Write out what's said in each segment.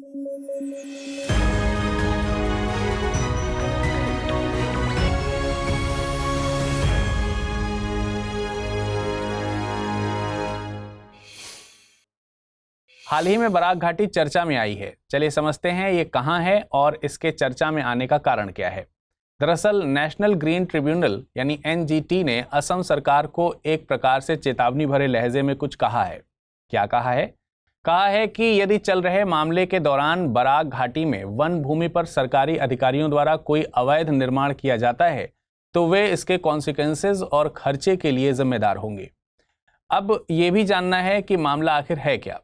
हाल ही में बराक घाटी चर्चा में आई है। चलिए समझते हैं ये कहां है और इसके चर्चा में आने का कारण क्या है। दरअसल नेशनल ग्रीन ट्रिब्यूनल यानी एनजीटी ने असम सरकार को एक प्रकार से चेतावनी भरे लहजे में कुछ कहा है। क्या कहा है? कहा है कि यदि चल रहे मामले के दौरान बराक घाटी में वन भूमि पर सरकारी अधिकारियों द्वारा कोई अवैध निर्माण किया जाता है तो वे इसके कॉन्सिक्वेंसेस और खर्चे के लिए जिम्मेदार होंगे। अब ये भी जानना है कि मामला आखिर है क्या।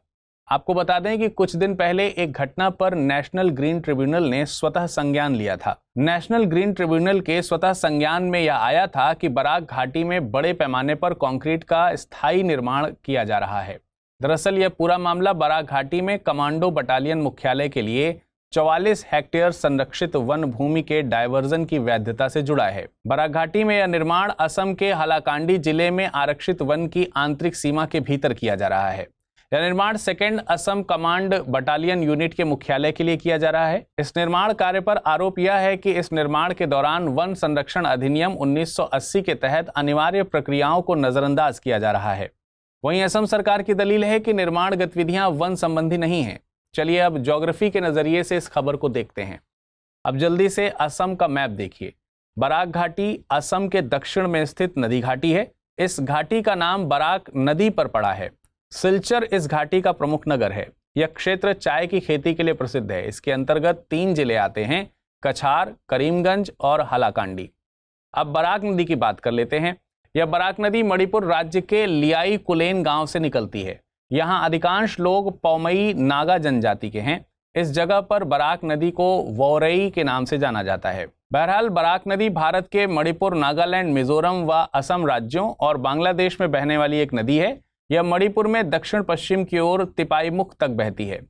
आपको बता दें कि कुछ दिन पहले एक घटना पर नेशनल ग्रीन ट्रिब्यूनल ने स्वतः संज्ञान लिया था। नेशनल ग्रीन ट्रिब्यूनल के स्वतः संज्ञान में यह आया था कि बराक घाटी में बड़े पैमाने पर कंक्रीट का स्थायी निर्माण किया जा रहा है। दरअसल यह पूरा मामला बराक घाटी में कमांडो बटालियन मुख्यालय के लिए 44 हेक्टेयर संरक्षित वन भूमि के डायवर्जन की वैधता से जुड़ा है। बराक घाटी में यह निर्माण असम के हालाकांडी जिले में आरक्षित वन की आंतरिक सीमा के भीतर किया जा रहा है। यह निर्माण second Assam command battalion unit के मुख्यालय के लिए किया जा रहा है। इस निर्माण कार्य पर आरोप यह है कि इस निर्माण के दौरान वन संरक्षण अधिनियम 1980 के तहत अनिवार्य प्रक्रियाओं को नजरअंदाज किया जा रहा है। वहीं असम सरकार की दलील है कि निर्माण गतिविधियां वन संबंधी नहीं हैं। चलिए अब ज्योग्राफी के नजरिए से इस खबर को देखते हैं। अब जल्दी से असम का मैप देखिए। बराक घाटी असम के दक्षिण में स्थित नदी घाटी है। इस घाटी का नाम बराक नदी पर पड़ा है। सिलचर इस घाटी का प्रमुख नगर है। यह क्षेत्र चाय की खेती के लिए प्रसिद्ध है। इसके अंतर्गत 3 जिले आते हैं, कछार, करीमगंज और हालाकांडी। अब बराक नदी की बात कर लेते हैं। यह बराक नदी मणिपुर राज्य के लियाई कुलेन गांव से निकलती है। यहाँ अधिकांश लोग पौमई नागा जनजाति के हैं। इस जगह पर बराक नदी को वोरई के नाम से जाना जाता है। बहरहाल बराक नदी भारत के मणिपुर, नागालैंड, मिजोरम व असम राज्यों और बांग्लादेश में बहने वाली एक नदी है। यह मणिपुर में दक्षिण पश्चिम की ओर तिपाईमुख तक बहती है,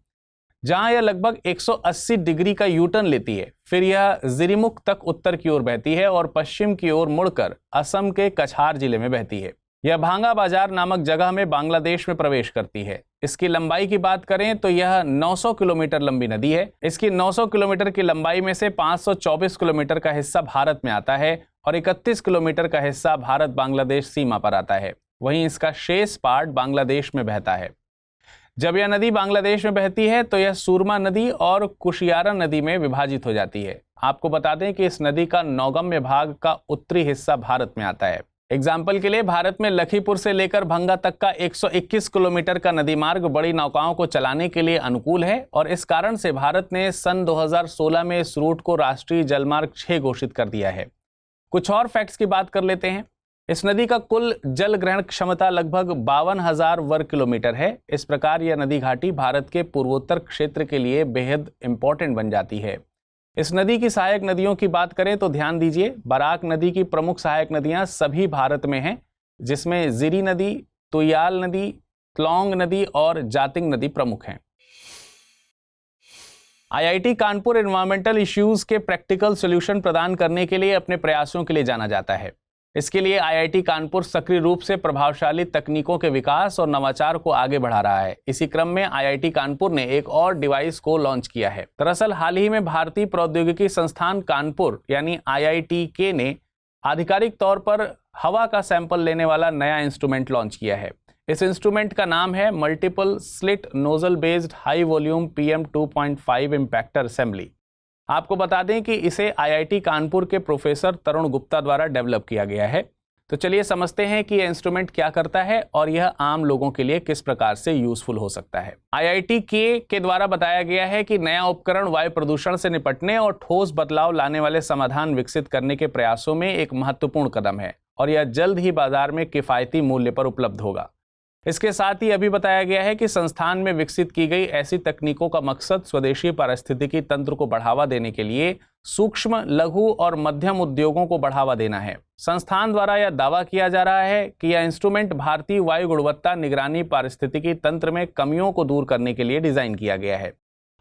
जहां यह लगभग 180 डिग्री का यूटर्न लेती है। फिर यह जिरीमुख तक उत्तर की ओर बहती है और पश्चिम की ओर मुड़कर असम के कछार जिले में बहती है। यह भांगा बाजार नामक जगह में बांग्लादेश में प्रवेश करती है। इसकी लंबाई की बात करें तो यह 900 किलोमीटर लंबी नदी है। इसकी 900 किलोमीटर की लंबाई में से 524 किलोमीटर का हिस्सा भारत में आता है और 31 किलोमीटर का हिस्सा भारत बांग्लादेश सीमा पर आता है। वहीं इसका शेष पार्ट बांग्लादेश में बहता है। जब यह नदी बांग्लादेश में बहती है तो यह सूरमा नदी और कुशियारा नदी में विभाजित हो जाती है। आपको बता दें कि इस नदी का नौगम्य भाग का उत्तरी हिस्सा भारत में आता है। एग्जाम्पल के लिए भारत में लखीपुर से लेकर भंगा तक का 121 किलोमीटर का नदी मार्ग बड़ी नौकाओं को चलाने के लिए अनुकूल है और इस कारण से भारत ने सन 2016 में इस रूट को राष्ट्रीय जलमार्ग 6 घोषित कर दिया है। कुछ और फैक्ट्स की बात कर लेते हैं। इस नदी का कुल जल ग्रहण क्षमता लगभग 52,000 वर्ग किलोमीटर है। इस प्रकार यह नदी घाटी भारत के पूर्वोत्तर क्षेत्र के लिए बेहद इंपॉर्टेंट बन जाती है। इस नदी की सहायक नदियों की बात करें तो ध्यान दीजिए, बराक नदी की प्रमुख सहायक नदियां सभी भारत में हैं, जिसमें जिरी नदी, तुयाल नदी, त्लौंग नदी और जातिंग नदी प्रमुख हैं। आईआईटी कानपुर एनवायरमेंटल इश्यूज के प्रैक्टिकल सॉल्यूशन प्रदान करने के लिए अपने प्रयासों के लिए जाना जाता है। इसके लिए आईआईटी कानपुर सक्रिय रूप से प्रभावशाली तकनीकों के विकास और नवाचार को आगे बढ़ा रहा है। इसी क्रम में आईआईटी कानपुर ने एक और डिवाइस को लॉन्च किया है। दरअसल हाल ही में भारतीय प्रौद्योगिकी संस्थान कानपुर यानी आईआईटीके ने आधिकारिक तौर पर हवा का सैंपल लेने वाला नया इंस्ट्रूमेंट लॉन्च किया है। इस इंस्ट्रूमेंट का नाम है multiple slit nozzle based high volume PM 2.5 impactor assembly. आपको बता दें कि इसे आईआईटी कानपुर के प्रोफेसर तरुण गुप्ता द्वारा डेवलप किया गया है। तो चलिए समझते हैं कि यह इंस्ट्रूमेंट क्या करता है और यह आम लोगों के लिए किस प्रकार से यूजफुल हो सकता है। आईआईटीके के द्वारा बताया गया है कि नया उपकरण वायु प्रदूषण से निपटने और ठोस बदलाव लाने वाले समाधान विकसित करने के प्रयासों में एक महत्वपूर्ण कदम है और यह जल्द ही बाजार में किफायती मूल्य पर उपलब्ध होगा। इसके साथ ही अभी बताया गया है कि संस्थान में विकसित की गई ऐसी तकनीकों का मकसद स्वदेशी पारिस्थितिकी तंत्र को बढ़ावा देने के लिए सूक्ष्म, लघु और मध्यम उद्योगों को बढ़ावा देना है। संस्थान द्वारा यह दावा किया जा रहा है कि यह इंस्ट्रूमेंट भारतीय वायु गुणवत्ता निगरानी पारिस्थितिकी तंत्र में कमियों को दूर करने के लिए डिजाइन किया गया है।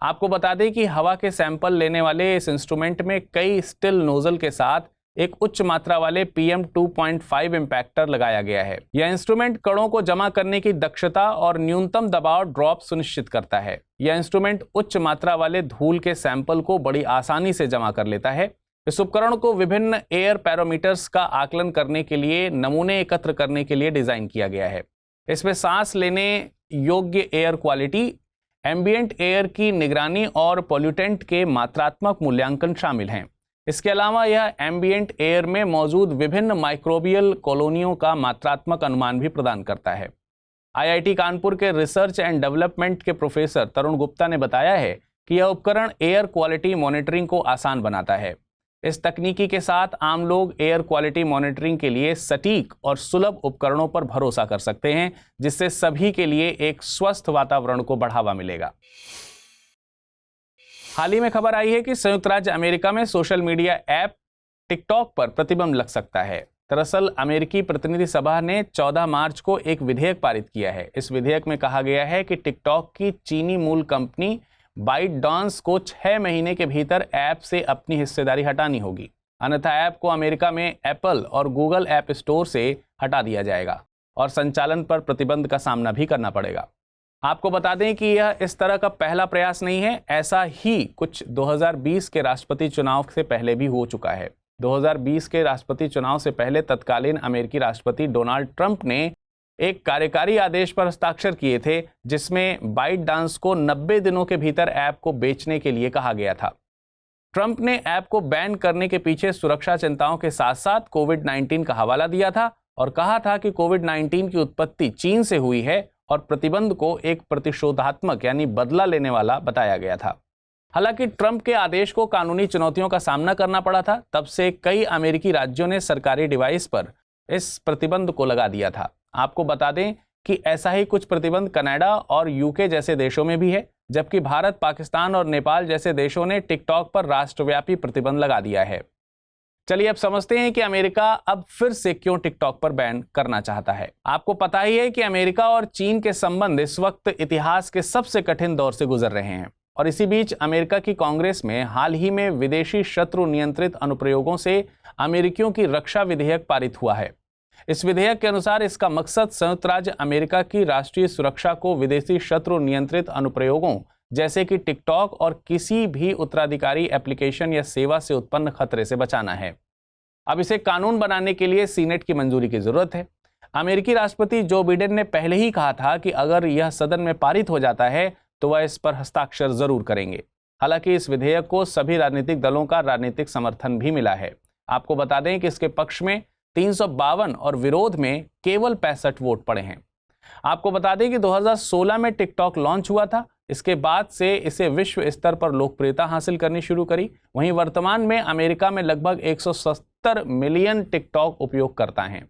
आपको बता दें कि हवा के सैंपल लेने वाले इस इंस्ट्रूमेंट में कई स्टिल नोजल के साथ एक उच्च मात्रा वाले PM 2.5 इम्पैक्टर लगाया गया है। यह इंस्ट्रूमेंट कणों को जमा करने की दक्षता और न्यूनतम दबाव ड्रॉप सुनिश्चित करता है। यह इंस्ट्रूमेंट उच्च मात्रा वाले धूल के सैंपल को बड़ी आसानी से जमा कर लेता है। इस उपकरण को विभिन्न एयर पैरामीटर्स का आकलन करने के लिए नमूने एकत्र करने के लिए डिजाइन किया गया है। इसमें सांस लेने योग्य एयर क्वालिटी, एम्बिएंट एयर की निगरानी और पॉल्यूटेंट के मात्रात्मक मूल्यांकन शामिल हैं। इसके अलावा यह एम्बिएंट एयर में मौजूद विभिन्न माइक्रोबियल कॉलोनियों का मात्रात्मक अनुमान भी प्रदान करता है। IIT कानपुर के रिसर्च एंड डेवलपमेंट के प्रोफेसर तरुण गुप्ता ने बताया है कि यह उपकरण एयर क्वालिटी मॉनिटरिंग को आसान बनाता है। इस तकनीकी के साथ आम लोग एयर क्वालिटी मॉनिटरिंग के लिए सटीक और सुलभ उपकरणों पर भरोसा कर सकते हैं, जिससे सभी के लिए एक स्वस्थ वातावरण को बढ़ावा मिलेगा। हाल ही में खबर आई है कि संयुक्त राज्य अमेरिका में सोशल मीडिया ऐप टिकटॉक पर प्रतिबंध लग सकता है। दरअसल अमेरिकी प्रतिनिधि सभा ने 14 मार्च को एक विधेयक पारित किया है। इस विधेयक में कहा गया है कि टिकटॉक की चीनी मूल कंपनी बाइटडांस को 6 महीने के भीतर ऐप से अपनी हिस्सेदारी हटानी होगी, अन्यथा ऐप को अमेरिका में एप्पल और गूगल ऐप स्टोर से हटा दिया जाएगा और संचालन पर प्रतिबंध का सामना भी करना पड़ेगा। आपको बता दें कि यह इस तरह का पहला प्रयास नहीं है। ऐसा ही कुछ 2020 के राष्ट्रपति चुनाव से पहले भी हो चुका है। 2020 के राष्ट्रपति चुनाव से पहले तत्कालीन अमेरिकी राष्ट्रपति डोनाल्ड ट्रंप ने एक कार्यकारी आदेश पर हस्ताक्षर किए थे, जिसमें बाइटडांस को 90 दिनों के भीतर ऐप को बेचने के लिए कहा गया था। ट्रंप ने ऐप को बैन करने के पीछे सुरक्षा चिंताओं के साथ साथ कोविड-19 का हवाला दिया था और कहा था कि कोविड-19 की उत्पत्ति चीन से हुई है और प्रतिबंध को एक प्रतिशोधात्मक यानी बदला लेने वाला बताया गया था। हालांकि ट्रंप के आदेश को कानूनी चुनौतियों का सामना करना पड़ा था। तब से कई अमेरिकी राज्यों ने सरकारी डिवाइस पर इस प्रतिबंध को लगा दिया था। आपको बता दें कि ऐसा ही कुछ प्रतिबंध कनाडा और यूके जैसे देशों में भी है, जबकि भारत, पाकिस्तान और नेपाल जैसे देशों ने टिकटॉक पर राष्ट्रव्यापी प्रतिबंध लगा दिया है। चलिए अब समझते हैं कि अमेरिका अब फिर से क्यों टिकटॉक पर बैन करना चाहता है। आपको पता ही है कि अमेरिका और चीन के संबंध इस वक्त इतिहास के सबसे कठिन दौर से गुजर रहे हैं और इसी बीच अमेरिका की कांग्रेस में हाल ही में विदेशी शत्रु नियंत्रित अनुप्रयोगों से अमेरिकियों की रक्षा विधेयक पारित हुआ है। इस विधेयक के अनुसार इसका मकसद संयुक्त राज्य अमेरिका की राष्ट्रीय सुरक्षा को विदेशी शत्रु नियंत्रित अनुप्रयोगों जैसे कि टिकटॉक और किसी भी उत्तराधिकारी एप्लीकेशन या सेवा से उत्पन्न खतरे से बचाना है। अब इसे कानून बनाने के लिए सीनेट की मंजूरी की जरूरत है। अमेरिकी राष्ट्रपति जो बाइडेन ने पहले ही कहा था कि अगर यह सदन में पारित हो जाता है तो वह इस पर हस्ताक्षर जरूर करेंगे। हालांकि इस विधेयक को सभी राजनीतिक दलों का राजनीतिक समर्थन भी मिला है। आपको बता दें कि इसके पक्ष में 352 और विरोध में केवल 65 वोट पड़े हैं। आपको बता दें कि 2016 में टिकटॉक लॉन्च हुआ था। इसके बाद से इसे विश्व स्तर पर लोकप्रियता हासिल करनी शुरू करी। वहीं वर्तमान में अमेरिका में लगभग 170 मिलियन टिकटॉक उपयोगकर्ता हैं।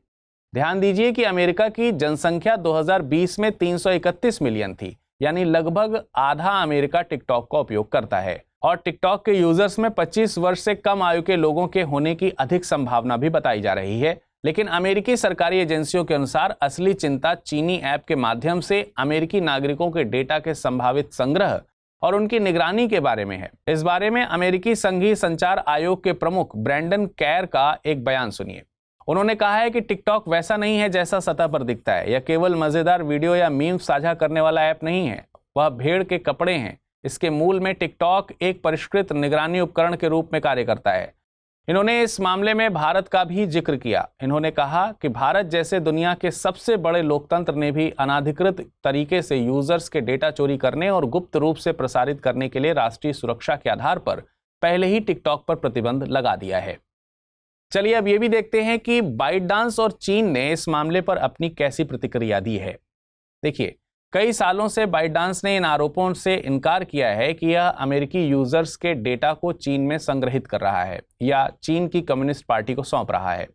ध्यान दीजिए कि अमेरिका की जनसंख्या 2020 में 331 मिलियन थी, यानी लगभग आधा अमेरिका टिकटॉक का उपयोग करता है और टिकटॉक के यूजर्स में 25 वर्ष से कम आयु के लोगों के होने की अधिक संभावना भी बताई जा रही है। लेकिन अमेरिकी सरकारी एजेंसियों के अनुसार असली चिंता चीनी ऐप के माध्यम से अमेरिकी नागरिकों के डेटा के संभावित संग्रह और उनकी निगरानी के बारे में है। इस बारे में अमेरिकी संघीय संचार आयोग के प्रमुख ब्रैंडन कैर का एक बयान सुनिए। उन्होंने कहा है कि टिकटॉक वैसा नहीं है जैसा सतह पर दिखता है। यह केवल मजेदार वीडियो या मीम्स साझा करने वाला ऐप नहीं है, वह भेड़ के कपड़े हैं। इसके मूल में टिकटॉक एक परिष्कृत निगरानी उपकरण के रूप में कार्य करता है। इन्होंने इस मामले में भारत का भी जिक्र किया। इन्होंने कहा कि भारत जैसे दुनिया के सबसे बड़े लोकतंत्र ने भी अनाधिकृत तरीके से यूजर्स के डेटा चोरी करने और गुप्त रूप से प्रसारित करने के लिए राष्ट्रीय सुरक्षा के आधार पर पहले ही टिकटॉक पर प्रतिबंध लगा दिया है। चलिए अब ये भी देखते हैं कि बाइटडांस और चीन ने इस मामले पर अपनी कैसी प्रतिक्रिया दी है। देखिए, कई सालों से बाइटडांस ने इन आरोपों से इनकार किया है कि यह अमेरिकी यूजर्स के डेटा को चीन में संग्रहित कर रहा है या चीन की कम्युनिस्ट पार्टी को सौंप रहा है।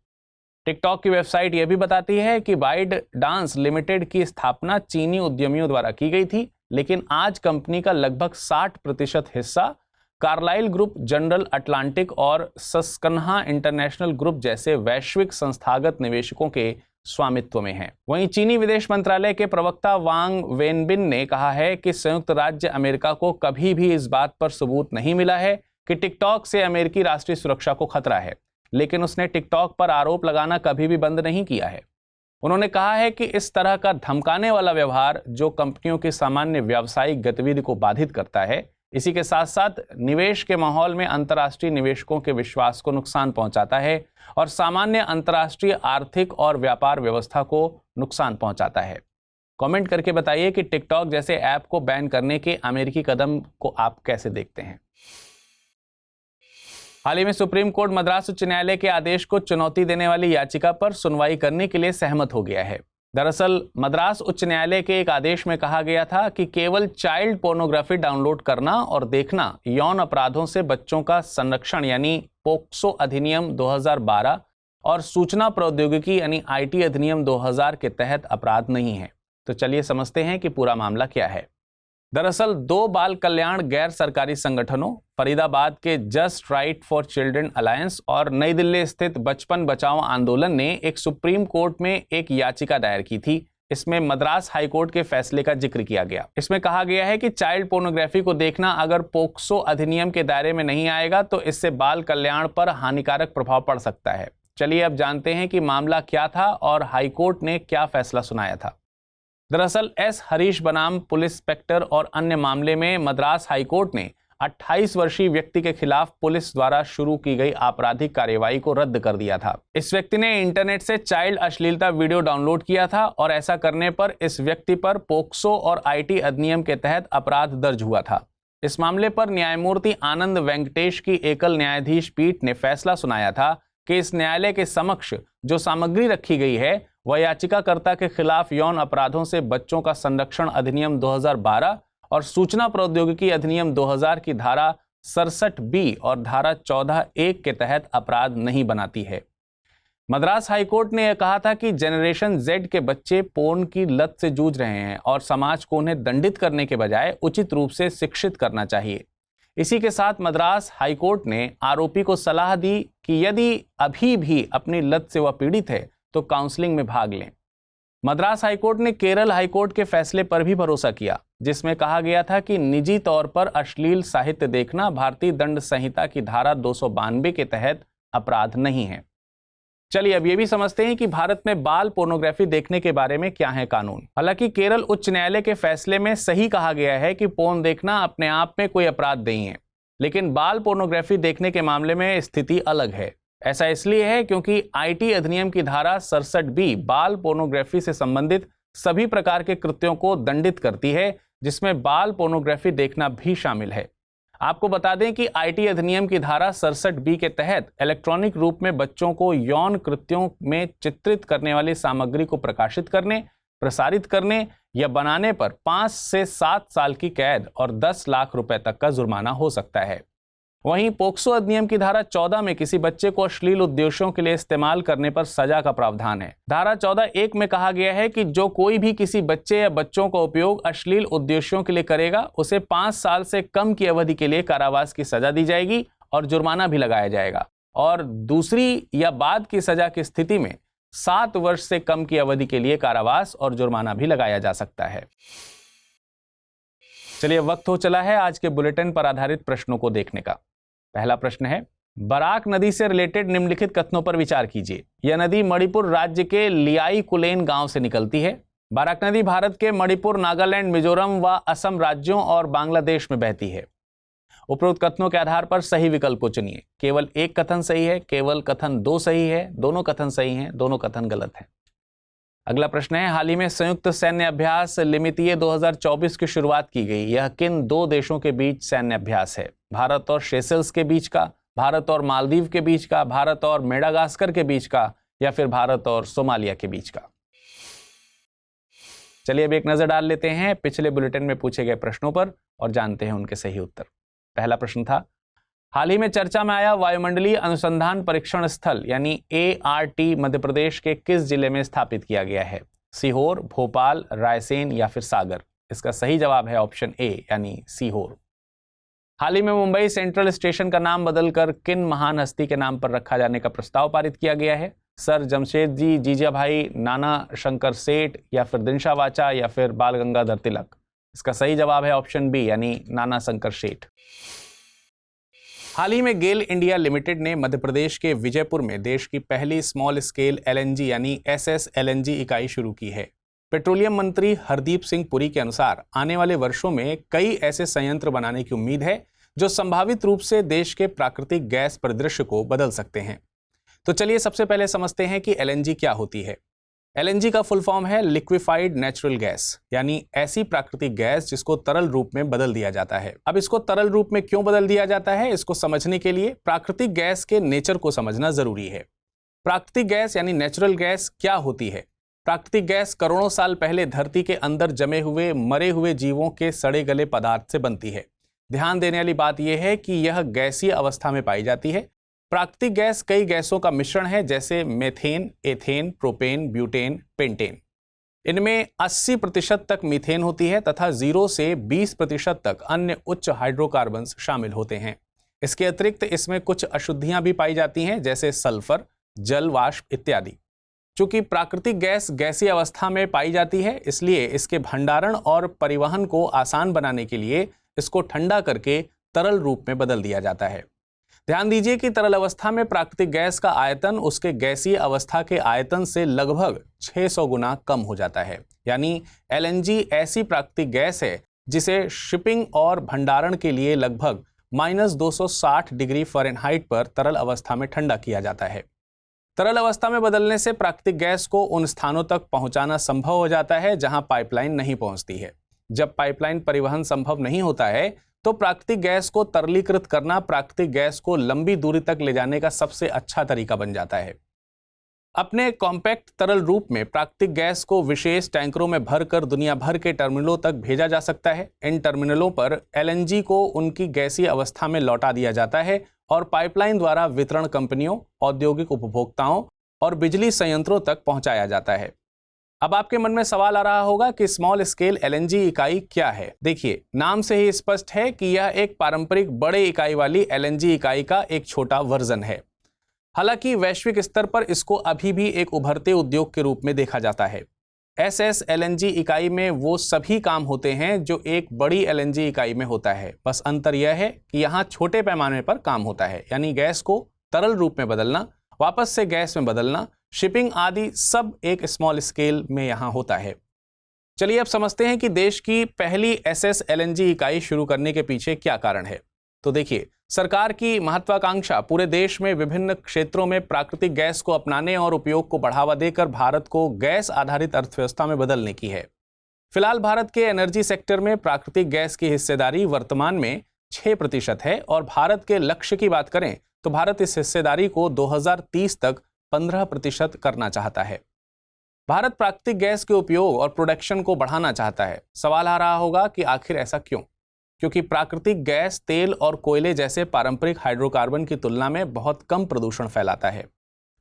टिकटॉक की वेबसाइट यह भी बताती है कि बाइटडांस लिमिटेड की स्थापना चीनी उद्यमियों द्वारा की गई थी, लेकिन आज कंपनी का लगभग 60% हिस्सा कार्लाइल ग्रुप, जनरल अटलांटिक और सस्कन्हा इंटरनेशनल ग्रुप जैसे वैश्विक संस्थागत निवेशकों के स्वामित्व में है। वहीं चीनी विदेश मंत्रालय के प्रवक्ता वांग वेनबिन ने कहा है कि संयुक्त राज्य अमेरिका को कभी भी इस बात पर सबूत नहीं मिला है कि टिकटॉक से अमेरिकी राष्ट्रीय सुरक्षा को खतरा है। लेकिन उसने टिकटॉक पर आरोप लगाना कभी भी बंद नहीं किया है। उन्होंने कहा है कि इस तरह का धमकाने वाला व्यवहार जो कंपनियों की सामान्य व्यावसायिक गतिविधि को बाधित करता है, इसी के साथ साथ निवेश के माहौल में अंतर्राष्ट्रीय निवेशकों के विश्वास को नुकसान पहुंचाता है और सामान्य अंतर्राष्ट्रीय आर्थिक और व्यापार व्यवस्था को नुकसान पहुंचाता है। कमेंट करके बताइए कि टिकटॉक जैसे ऐप को बैन करने के अमेरिकी कदम को आप कैसे देखते हैं। हाल ही में सुप्रीम कोर्ट मद्रास उच्च न्यायालय के आदेश को चुनौती देने वाली याचिका पर सुनवाई करने के लिए सहमत हो गया है। दरअसल मद्रास उच्च न्यायालय के एक आदेश में कहा गया था कि केवल चाइल्ड पोर्नोग्राफी डाउनलोड करना और देखना यौन अपराधों से बच्चों का संरक्षण यानी पोक्सो अधिनियम 2012 और सूचना प्रौद्योगिकी यानी IT अधिनियम 2000 के तहत अपराध नहीं है। तो चलिए समझते हैं कि पूरा मामला क्या है। दरअसल 2 बाल कल्याण गैर सरकारी संगठनों फरीदाबाद के just right for children alliance और नई दिल्ली स्थित बचपन बचाओ आंदोलन ने एक सुप्रीम कोर्ट में एक याचिका दायर की थी। इसमें मद्रास हाईकोर्ट के फैसले का जिक्र किया गया। इसमें कहा गया है कि चाइल्ड पोर्नोग्राफी को देखना अगर पोक्सो अधिनियम के दायरे में नहीं आएगा तो इससे बाल कल्याण पर हानिकारक प्रभाव पड़ सकता है। चलिए अब जानते हैं कि मामला क्या था और हाईकोर्ट ने क्या फैसला सुनाया था। दरअसल एस हरीश बनाम पुलिस इंस्पेक्टर और अन्य मामले में मद्रास हाईकोर्ट ने 28 वर्षीय व्यक्ति के खिलाफ पुलिस द्वारा शुरू की गई आपराधिक कार्यवाही को रद्द कर दिया था। इस व्यक्ति ने इंटरनेट से चाइल्ड अश्लीलता वीडियो डाउनलोड किया था और ऐसा करने पर इस व्यक्ति पर पोक्सो और IT अधिनियम के तहत अपराध दर्ज हुआ था। इस मामले पर न्यायमूर्ति आनंद वेंकटेश की एकल न्यायाधीश पीठ ने फैसला सुनाया था कि इस न्यायालय के समक्ष जो सामग्री रखी गई है वह याचिकाकर्ता के खिलाफ यौन अपराधों से बच्चों का संरक्षण अधिनियम 2012 और सूचना प्रौद्योगिकी अधिनियम 2000 की धारा 67B और धारा 14(1) के तहत अपराध नहीं बनाती है। मद्रास हाईकोर्ट ने यह कहा था कि जनरेशन Z के बच्चे पोर्न की लत से जूझ रहे हैं और समाज को उन्हें दंडित करने के बजाय उचित रूप से शिक्षित करना चाहिए। इसी के साथ मद्रास हाईकोर्ट ने आरोपी को सलाह दी कि यदि अभी भी अपनी लत से वह पीड़ित है तो काउंसलिंग में भाग लें। मद्रास हाईकोर्ट ने केरल हाईकोर्ट के फैसले पर भी भरोसा किया, जिसमें कहा गया था कि निजी तौर पर अश्लील साहित्य देखना भारतीय दंड संहिता की धारा 292 के तहत अपराध नहीं है। चलिए अब ये भी समझते हैं कि भारत में बाल पोर्नोग्राफी देखने के बारे में क्या है कानून। हालांकि केरल उच्च न्यायालय के फैसले में सही कहा गया है कि पोर्न देखना अपने आप में कोई अपराध नहीं है, लेकिन बाल पोर्नोग्राफी देखने के मामले में स्थिति अलग है। ऐसा इसलिए है क्योंकि IT अधिनियम की धारा 67B बाल पोर्नोग्राफी से संबंधित सभी प्रकार के कृत्यों को दंडित करती है, जिसमें बाल पोर्नोग्राफी देखना भी शामिल है। आपको बता दें कि IT अधिनियम की धारा 67B के तहत इलेक्ट्रॉनिक रूप में बच्चों को यौन कृत्यों में चित्रित करने वाली सामग्री को प्रकाशित करने, प्रसारित करने या बनाने पर 5 से 7 साल की कैद और 10 लाख रुपए तक का जुर्माना हो सकता है। वहीं पोक्सो अधिनियम की धारा 14 में किसी बच्चे को अश्लील उद्देश्यों के लिए इस्तेमाल करने पर सजा का प्रावधान है। धारा 14(1) में कहा गया है कि जो कोई भी किसी बच्चे या बच्चों का उपयोग अश्लील उद्देश्यों के लिए करेगा उसे 5 साल से कम की अवधि के लिए कारावास की सजा दी जाएगी और जुर्माना भी लगाया जाएगा, और दूसरी या बाद की सजा की स्थिति में 7 वर्ष से कम की अवधि के लिए कारावास और जुर्माना भी लगाया जा सकता है। चलिए वक्त हो चला है आज के बुलेटिन पर आधारित प्रश्नों को देखने का। पहला प्रश्न है, बराक नदी से रिलेटेड निम्नलिखित कथनों पर विचार कीजिए। यह नदी मणिपुर राज्य के लियाई कुलेन गांव से निकलती है। बराक नदी भारत के मणिपुर, नागालैंड, मिजोरम व असम राज्यों और बांग्लादेश में बहती है। उपरोक्त कथनों के आधार पर सही विकल्प को चुनिए। केवल एक कथन सही है, केवल कथन 2 सही है, दोनों कथन सही हैं, दोनों कथन गलत हैं। अगला प्रश्न है, हाल ही में संयुक्त सैन्य अभ्यास लिमितिये 2024 की शुरुआत की गई। यह किन 2 देशों के बीच सैन्य अभ्यास है? भारत और सेशेल्स के बीच का, भारत और मालदीव के बीच का, भारत और मेडागास्कर के बीच का, या फिर भारत और सोमालिया के बीच का? चलिए अब एक नजर डाल लेते हैं पिछले बुलेटिन में पूछे गए प्रश्नों पर और जानते हैं उनके सही उत्तर। पहला प्रश्न था, हाल ही में चर्चा में आया वायुमंडलीय अनुसंधान परीक्षण स्थल यानी ART मध्य प्रदेश के किस जिले में स्थापित किया गया है? सीहोर, भोपाल, रायसेन या फिर सागर? इसका सही जवाब है ऑप्शन ए यानी सीहोर। हाल ही में मुंबई सेंट्रल स्टेशन का नाम बदलकर किन महान हस्ती के नाम पर रखा जाने का प्रस्ताव पारित किया गया है? सर जमशेदजी जीजाभाई, नाना शंकर सेठ या फिर दिनशा वाचा या फिर बाल गंगाधर तिलक? इसका सही जवाब है ऑप्शन बी यानी नाना शंकर सेठ। हाल ही में गेल इंडिया लिमिटेड ने मध्य प्रदेश के विजयपुर में देश की पहली स्मॉल स्केल एलएनजी यानी SSLNG इकाई शुरू की है। पेट्रोलियम मंत्री हरदीप सिंह पुरी के अनुसार आने वाले वर्षों में कई ऐसे संयंत्र बनाने की उम्मीद है जो संभावित रूप से देश के प्राकृतिक गैस परिदृश्य को बदल सकते हैं। तो चलिए सबसे पहले समझते हैं कि LNG क्या होती है। LNG का फुल फॉर्म है लिक्विफाइड नेचुरल गैस, यानी ऐसी प्राकृतिक गैस जिसको तरल रूप में बदल दिया जाता है। अब इसको तरल रूप में क्यों बदल दिया जाता है, इसको समझने के लिए प्राकृतिक गैस के नेचर को समझना जरूरी है। प्राकृतिक गैस यानी नेचुरल गैस क्या होती है? प्राकृतिक गैस करोड़ों साल पहले धरती के अंदर जमे हुए मरे हुए जीवों के सड़े गले पदार्थ से बनती है। ध्यान देने वाली बात यह है कि यह गैसीय अवस्था में पाई जाती है। प्राकृतिक गैस कई गैसों का मिश्रण है, जैसे methane, ethane, propane, butane, pentane. इनमें 80% तक मीथेन होती है तथा 0 से 20% तक अन्य उच्च हाइड्रोकार्बन्स शामिल होते हैं। इसके अतिरिक्त इसमें कुछ अशुद्धियां भी पाई जाती हैं, जैसे सल्फर, जल वाष्प इत्यादि। चूंकि प्राकृतिक गैस गैसीय अवस्था में पाई जाती है, इसलिए इसके भंडारण और परिवहन को आसान बनाने के लिए इसको ठंडा करके तरल रूप में बदल दिया जाता है। ध्यान दीजिए कि तरल अवस्था में प्राकृतिक गैस का आयतन उसके गैसीय अवस्था के आयतन से लगभग 600 गुना कम हो जाता है। यानी LNG ऐसी प्राकृतिक गैस है जिसे शिपिंग और भंडारण के लिए लगभग -260 डिग्री फ़ारेनहाइट पर तरल अवस्था में ठंडा किया जाता है। तरल अवस्था में बदलने से प्राकृतिक गैस को उन स्थानों तक पहुंचाना संभव हो जाता है जहां पाइपलाइन नहीं पहुंचती है। जब पाइपलाइन परिवहन संभव नहीं होता है तो प्राकृतिक गैस को तरलीकृत करना प्राकृतिक गैस को लंबी दूरी तक ले जाने का सबसे अच्छा तरीका बन जाता है। अपने कॉम्पैक्ट तरल रूप में प्राकृतिक गैस को विशेष टैंकरों में भरकर दुनिया भर के टर्मिनलों तक भेजा जा सकता है। इन टर्मिनलों पर LNG को उनकी गैसीय अवस्था में लौटा दिया जाता है और पाइपलाइन द्वारा वितरण कंपनियों, औद्योगिक उपभोक्ताओं और बिजली संयंत्रों तक पहुंचाया जाता है। अब आपके मन में सवाल आ रहा होगा कि स्मॉल स्केल LNG इकाई क्या है। देखिए, नाम से ही स्पष्ट है कि यह एक पारंपरिक बड़े इकाई वाली LNG इकाई का एक छोटा वर्जन है। हालांकि वैश्विक स्तर पर इसको अभी भी एक उभरते उद्योग के रूप में देखा जाता है। SSLNG इकाई में वो सभी काम होते हैं जो एक बड़ी LNG इकाई में होता है, बस अंतर यह है कि यहाँ छोटे पैमाने पर काम होता है, यानी गैस को तरल रूप में बदलना, वापस से गैस में बदलना, शिपिंग आदि सब एक स्मॉल स्केल में यहाँ होता है। चलिए अब समझते हैं कि देश की पहली SSLNG इकाई शुरू करने के पीछे क्या कारण है। तो देखिए, सरकार की महत्वाकांक्षा पूरे देश में विभिन्न क्षेत्रों में प्राकृतिक गैस को अपनाने और उपयोग को बढ़ावा देकर भारत को गैस आधारित अर्थव्यवस्था में बदलने की है। फिलहाल भारत के एनर्जी सेक्टर में प्राकृतिक गैस की हिस्सेदारी वर्तमान में 6% है और भारत के लक्ष्य की बात करें तो भारत इस हिस्सेदारी को 2030 तक 15% करना चाहता है। भारत प्राकृतिक गैस के उपयोग और प्रोडक्शन को बढ़ाना चाहता है। सवाल आ रहा होगा कि आखिर ऐसा क्यों? क्योंकि प्राकृतिक गैस तेल और कोयले जैसे पारंपरिक हाइड्रोकार्बन की तुलना में बहुत कम प्रदूषण फैलाता है।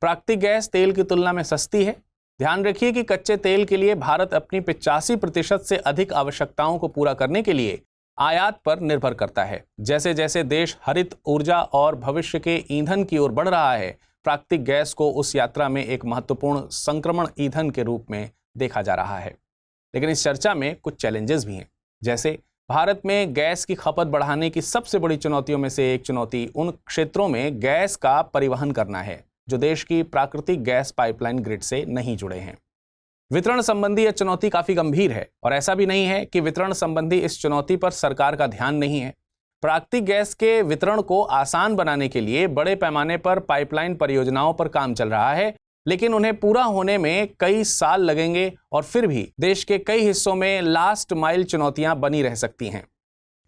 प्राकृतिक गैस तेल की तुलना में सस्ती है। ध्यान रखिए कि कच्चे तेल के लिए भारत अपनी 85% से अधिक आवश्यकताओं को पूरा करने के लिए आयात पर निर्भर करता है। जैसे जैसे देश हरित ऊर्जा और भविष्य के ईंधन की ओर बढ़ रहा है, प्राकृतिक गैस को उस यात्रा में एक महत्वपूर्ण संक्रमण ईंधन के रूप में देखा जा रहा है। लेकिन इस चर्चा में कुछ चैलेंजेस भी हैं। जैसे भारत में गैस की खपत बढ़ाने की सबसे बड़ी चुनौतियों में से एक चुनौती उन क्षेत्रों में गैस का परिवहन करना है जो देश की प्राकृतिक गैस पाइपलाइन ग्रिड से नहीं जुड़े हैं। वितरण संबंधी यह चुनौती काफी गंभीर है और ऐसा भी नहीं है कि वितरण संबंधी इस चुनौती पर सरकार का ध्यान नहीं है। प्राकृतिक गैस के वितरण को आसान बनाने के लिए बड़े पैमाने पर पाइपलाइन परियोजनाओं पर काम चल रहा है, लेकिन उन्हें पूरा होने में कई साल लगेंगे और फिर भी देश के कई हिस्सों में लास्ट माइल चुनौतियां बनी रह सकती हैं।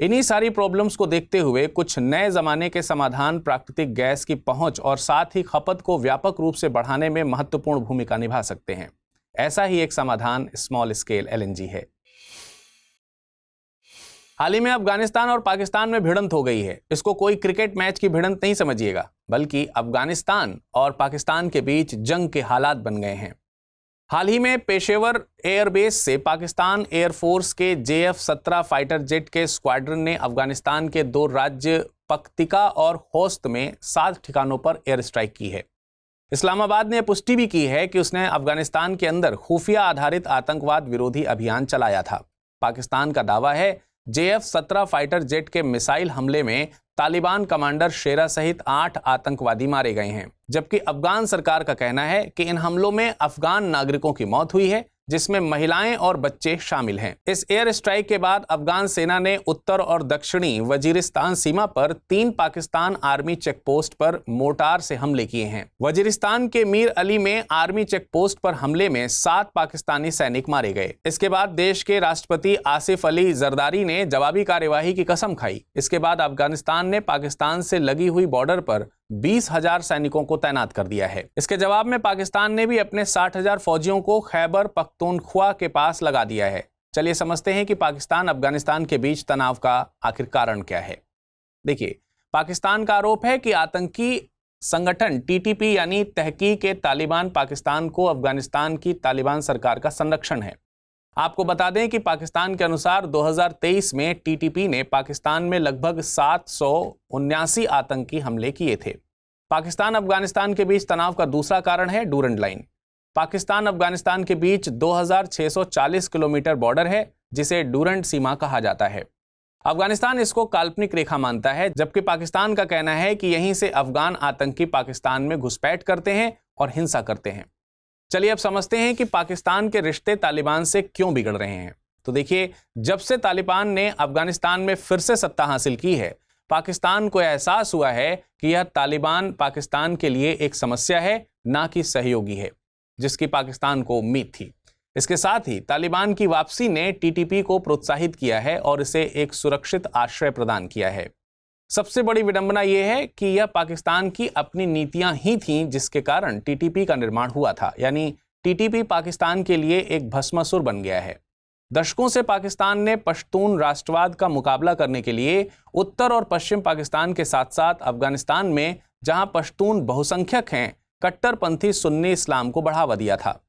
इन्हीं सारी प्रॉब्लम्स को देखते हुए कुछ नए जमाने के समाधान प्राकृतिक गैस की पहुंच और साथ ही खपत को व्यापक रूप से बढ़ाने में महत्वपूर्ण भूमिका निभा सकते हैं। ऐसा ही एक समाधान स्मॉल स्केल LNG है। हाल ही में अफगानिस्तान और पाकिस्तान में भिड़ंत हो गई है। इसको कोई क्रिकेट मैच की भिड़ंत नहीं समझिएगा, बल्कि अफगानिस्तान और पाकिस्तान के बीच जंग के हालात बन गए हैं। हाल ही में पेशेवर एयरबेस से पाकिस्तान एयरफोर्स के JF-17 फाइटर जेट के स्क्वाड्रन ने अफगानिस्तान के 2 राज्य पख्तिका और खोस्त में 7 ठिकानों पर एयर स्ट्राइक की है। इस्लामाबाद ने पुष्टि भी की है कि उसने अफगानिस्तान के अंदर खुफिया आधारित आतंकवाद विरोधी अभियान चलाया था। पाकिस्तान का दावा है JF-17 फाइटर जेट के मिसाइल हमले में तालिबान कमांडर शेरा सहित 8 आतंकवादी मारे गए हैं, जबकि अफगान सरकार का कहना है कि इन हमलों में अफगान नागरिकों की मौत हुई है, जिसमें महिलाएं और बच्चे शामिल हैं। इस एयर स्ट्राइक के बाद अफगान सेना ने उत्तर और दक्षिणी वजीरिस्तान सीमा पर 3 पाकिस्तान आर्मी चेकपोस्ट पर मोर्टार से हमले किए हैं। वजीरिस्तान के मीर अली में आर्मी चेकपोस्ट पर हमले में 7 पाकिस्तानी सैनिक मारे गए। इसके बाद देश के राष्ट्रपति आसिफ अली जरदारी ने जवाबी कार्यवाही की कसम खाई। इसके बाद अफगानिस्तान ने पाकिस्तान से लगी हुई बॉर्डर पर 20,000 सैनिकों को तैनात कर दिया है। इसके जवाब में पाकिस्तान ने भी अपने 60,000 फौजियों को खैबर पख्तूनख्वा के पास लगा दिया है। चलिए समझते हैं कि पाकिस्तान अफगानिस्तान के बीच तनाव का आखिर कारण क्या है। देखिए, पाकिस्तान का आरोप है कि आतंकी संगठन टीटीपी यानी तहरीक-ए-तालिबान पाकिस्तान को अफगानिस्तान की तालिबान सरकार का संरक्षण है। आपको बता दें कि पाकिस्तान के अनुसार 2023 में टीटीपी ने पाकिस्तान में लगभग 779 आतंकी हमले किए थे। पाकिस्तान अफगानिस्तान के बीच तनाव का दूसरा कारण है डूरंड लाइन। पाकिस्तान अफगानिस्तान के बीच 2640 किलोमीटर बॉर्डर है, जिसे डूरंड सीमा कहा जाता है। अफगानिस्तान इसको काल्पनिक रेखा मानता है, जबकि पाकिस्तान का कहना है कि यहीं से अफगान आतंकी पाकिस्तान में घुसपैठ करते हैं और हिंसा करते हैं। चलिए अब समझते हैं कि पाकिस्तान के रिश्ते तालिबान से क्यों बिगड़ रहे हैं। तो देखिए, जब से तालिबान ने अफगानिस्तान में फिर से सत्ता हासिल की है, पाकिस्तान को एहसास हुआ है कि यह तालिबान पाकिस्तान के लिए एक समस्या है, ना कि सहयोगी है, जिसकी पाकिस्तान को उम्मीद थी। इसके साथ ही तालिबान की वापसी ने टीटीपी को प्रोत्साहित किया है और इसे एक सुरक्षित आश्रय प्रदान किया है। सबसे बड़ी विडंबना यह है कि यह पाकिस्तान की अपनी नीतियां ही थीं जिसके कारण टीटीपी का निर्माण हुआ था, यानी टीटीपी पाकिस्तान के लिए एक भस्मासुर बन गया है। दशकों से पाकिस्तान ने पश्तून राष्ट्रवाद का मुकाबला करने के लिए उत्तर और पश्चिम पाकिस्तान के साथ साथ अफगानिस्तान में, जहां पश्तून बहुसंख्यक हैं, कट्टरपंथी सुन्नी इस्लाम को बढ़ावा दिया था।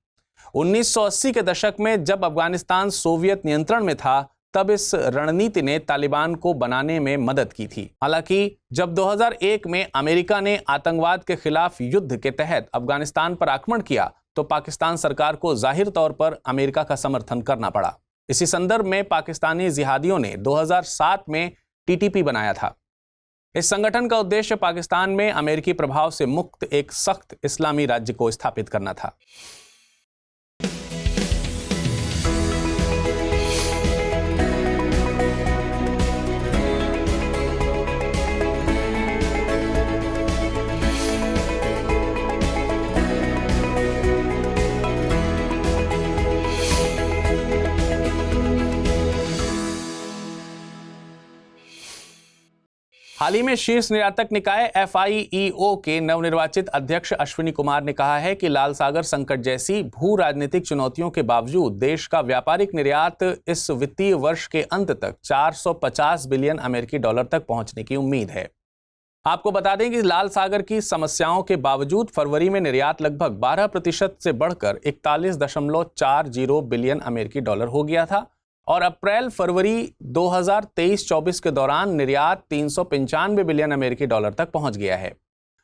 1980 के दशक में जब अफगानिस्तान सोवियत नियंत्रण में था, तब इस रणनीति ने तालिबान को बनाने में मदद की थी। हालांकि जब 2001 में अमेरिका ने आतंकवाद के खिलाफ युद्ध के तहत अफगानिस्तान पर आक्रमण किया, तो पाकिस्तान सरकार को जाहिर तौर पर अमेरिका का समर्थन करना पड़ा। इसी संदर्भ में पाकिस्तानी जिहादियों ने 2007 में टीटीपी बनाया था। इस संगठन का उद्देश्य पाकिस्तान में अमेरिकी प्रभाव से मुक्त एक सख्त इस्लामी राज्य को स्थापित करना था। हाल ही में शीर्ष निर्यातक निकाय FIEO के नवनिर्वाचित अध्यक्ष अश्विनी कुमार ने कहा है कि लाल सागर संकट जैसी भू राजनीतिक चुनौतियों के बावजूद देश का व्यापारिक निर्यात इस वित्तीय वर्ष के अंत तक 450 बिलियन अमेरिकी डॉलर तक पहुंचने की उम्मीद है। आपको बता दें कि लाल सागर की समस्याओं के बावजूद फरवरी में निर्यात लगभग 12% से बढ़कर 41.40 बिलियन अमेरिकी डॉलर हो गया था और अप्रैल फरवरी 2023-24 के दौरान निर्यात 395 बिलियन अमेरिकी डॉलर तक पहुंच गया है।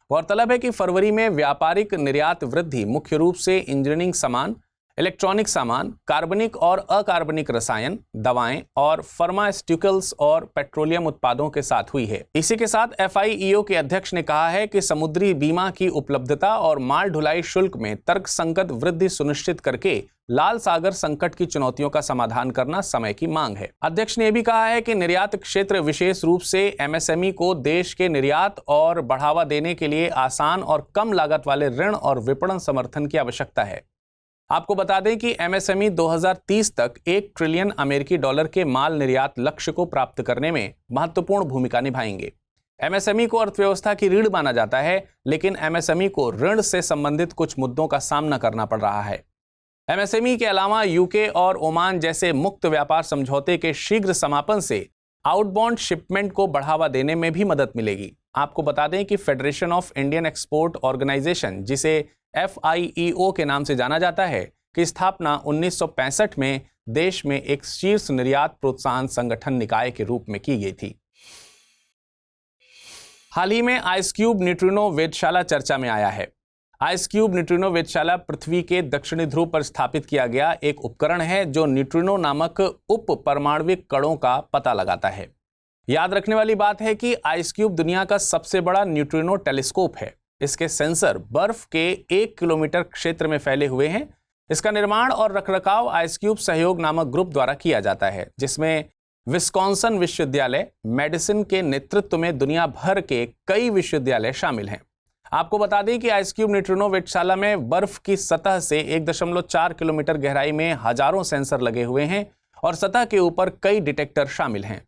गौरतलब है कि फरवरी में व्यापारिक निर्यात वृद्धि मुख्य रूप से इंजीनियरिंग सामान, इलेक्ट्रॉनिक सामान, कार्बनिक और अकार्बनिक रसायन, दवाएं और फार्मास्यूटिकल्स और पेट्रोलियम उत्पादों के साथ हुई है। इसी के साथ FIEO के अध्यक्ष ने कहा है कि समुद्री बीमा की उपलब्धता और माल ढुलाई शुल्क में तर्कसंगत वृद्धि सुनिश्चित करके लाल सागर संकट की चुनौतियों का समाधान करना समय की मांग है। अध्यक्ष ने भी कहा है कि निर्यात क्षेत्र विशेष रूप से MSME को देश के निर्यात और बढ़ावा देने के लिए आसान और कम लागत वाले ऋण और विपणन समर्थन की आवश्यकता है। आपको बता दें कि MSME 2030 तक 1 ट्रिलियन अमेरिकी डॉलर के माल निर्यात लक्ष्य को प्राप्त करने में महत्वपूर्ण भूमिका निभाएंगे। MSME को अर्थव्यवस्था की रीढ़ माना जाता है, लेकिन MSME को ऋण से संबंधित कुछ मुद्दों का सामना करना पड़ रहा है। MSME के अलावा UK और ओमान जैसे मुक्त व्यापार समझौते के शीघ्र समापन से आउटबाउंड शिपमेंट को बढ़ावा देने में भी मदद मिलेगी। आपको बता दें कि Federation of Indian Export Organisation, जिसे FIEO के नाम से जाना जाता है, की स्थापना 1965 में देश में एक शीर्ष निर्यात प्रोत्साहन संगठन निकाय के रूप में की गई थी। हाल ही में आइसक्यूब न्यूट्रिनो वेधशाला चर्चा में आया है। आइसक्यूब न्यूट्रिनो वेधशाला पृथ्वी के दक्षिणी ध्रुव पर स्थापित किया गया एक उपकरण है जो न्यूट्रिनो नामक उप परमाणविक कणों का पता लगाता है। याद रखने वाली बात है कि आइस क्यूब दुनिया का सबसे बड़ा न्यूट्रिनो टेलीस्कोप है। इसके सेंसर बर्फ के 1 किलोमीटर क्षेत्र में फैले हुए हैं। इसका निर्माण और रखरखाव आइस क्यूब सहयोग नामक ग्रुप द्वारा किया जाता है, जिसमें विस्कॉन्सन विश्वविद्यालय मेडिसिन के नेतृत्व में दुनिया भर के कई विश्वविद्यालय शामिल हैं। आपको बता दें कि आइस क्यूब न्यूट्रिनो वेधशाला में बर्फ की सतह से 1.4 किलोमीटर गहराई में हजारों सेंसर लगे हुए हैं और सतह के ऊपर कई डिटेक्टर शामिल हैं।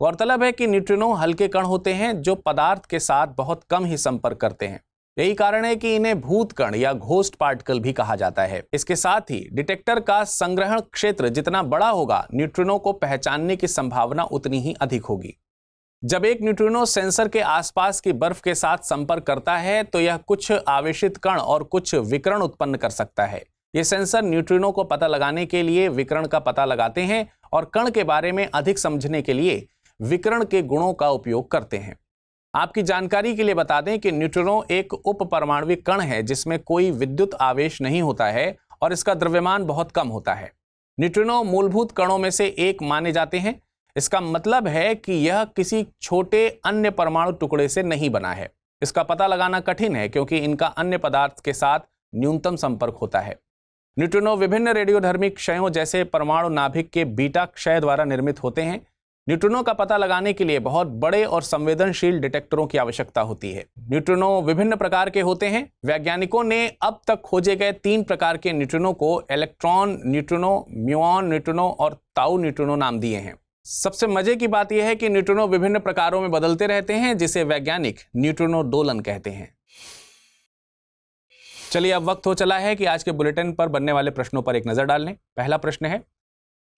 गौरतलब है कि न्यूट्रिनो हल्के कण होते हैं जो पदार्थ के साथ बहुत कम ही संपर्क करते हैं। यही कारण है कि इन्हें भूत कण या घोस्ट पार्टिकल भी कहा जाता है। इसके साथ ही डिटेक्टर का संग्रहण क्षेत्र जितना बड़ा होगा, न्यूट्रिनो को पहचानने की संभावना उतनी ही अधिक होगी। जब एक न्यूट्रिनो सेंसर के आसपास की बर्फ के साथ संपर्क करता है तो यह कुछ आवेशित कण और कुछ विकिरण उत्पन्न कर सकता है। ये सेंसर न्यूट्रिनो को पता लगाने के लिए विकिरण का पता लगाते हैं और कण के बारे में अधिक समझने के लिए विकिरण के गुणों का उपयोग करते हैं। आपकी जानकारी के लिए बता दें कि न्यूट्रिनो एक उपपरमाणविक कण है जिसमें कोई विद्युत आवेश नहीं होता है और इसका द्रव्यमान बहुत कम होता है। न्यूट्रिनो मूलभूत कणों में से एक माने जाते हैं। इसका मतलब है कि यह किसी छोटे अन्य परमाणु टुकड़े से नहीं बना है। इसका पता लगाना कठिन है क्योंकि इनका अन्य पदार्थ के साथ न्यूनतम संपर्क होता है। न्यूट्रिनो विभिन्न रेडियोधर्मी क्षयों जैसे परमाणु नाभिक के बीटा क्षय द्वारा निर्मित होते हैं। न्यूट्रिनो का पता लगाने के लिए बहुत बड़े और संवेदनशील डिटेक्टरों की आवश्यकता होती है। न्यूट्रिनो विभिन्न प्रकार के होते हैं। वैज्ञानिकों ने अब तक खोजे गए 3 प्रकार के न्यूट्रिनो को इलेक्ट्रॉन न्यूट्रिनो, म्यूऑन न्यूट्रिनो और ताऊ न्यूट्रिनो नाम दिए हैं। सबसे मजे की बात यह है कि न्यूट्रिनो विभिन्न प्रकारों में बदलते रहते हैं, जिसे वैज्ञानिक न्यूट्रिनो दोलन कहते हैं। चलिए अब वक्त हो चला है कि आज के बुलेटिन पर बनने वाले प्रश्नों पर एक नजर डाल लें। पहला प्रश्न है,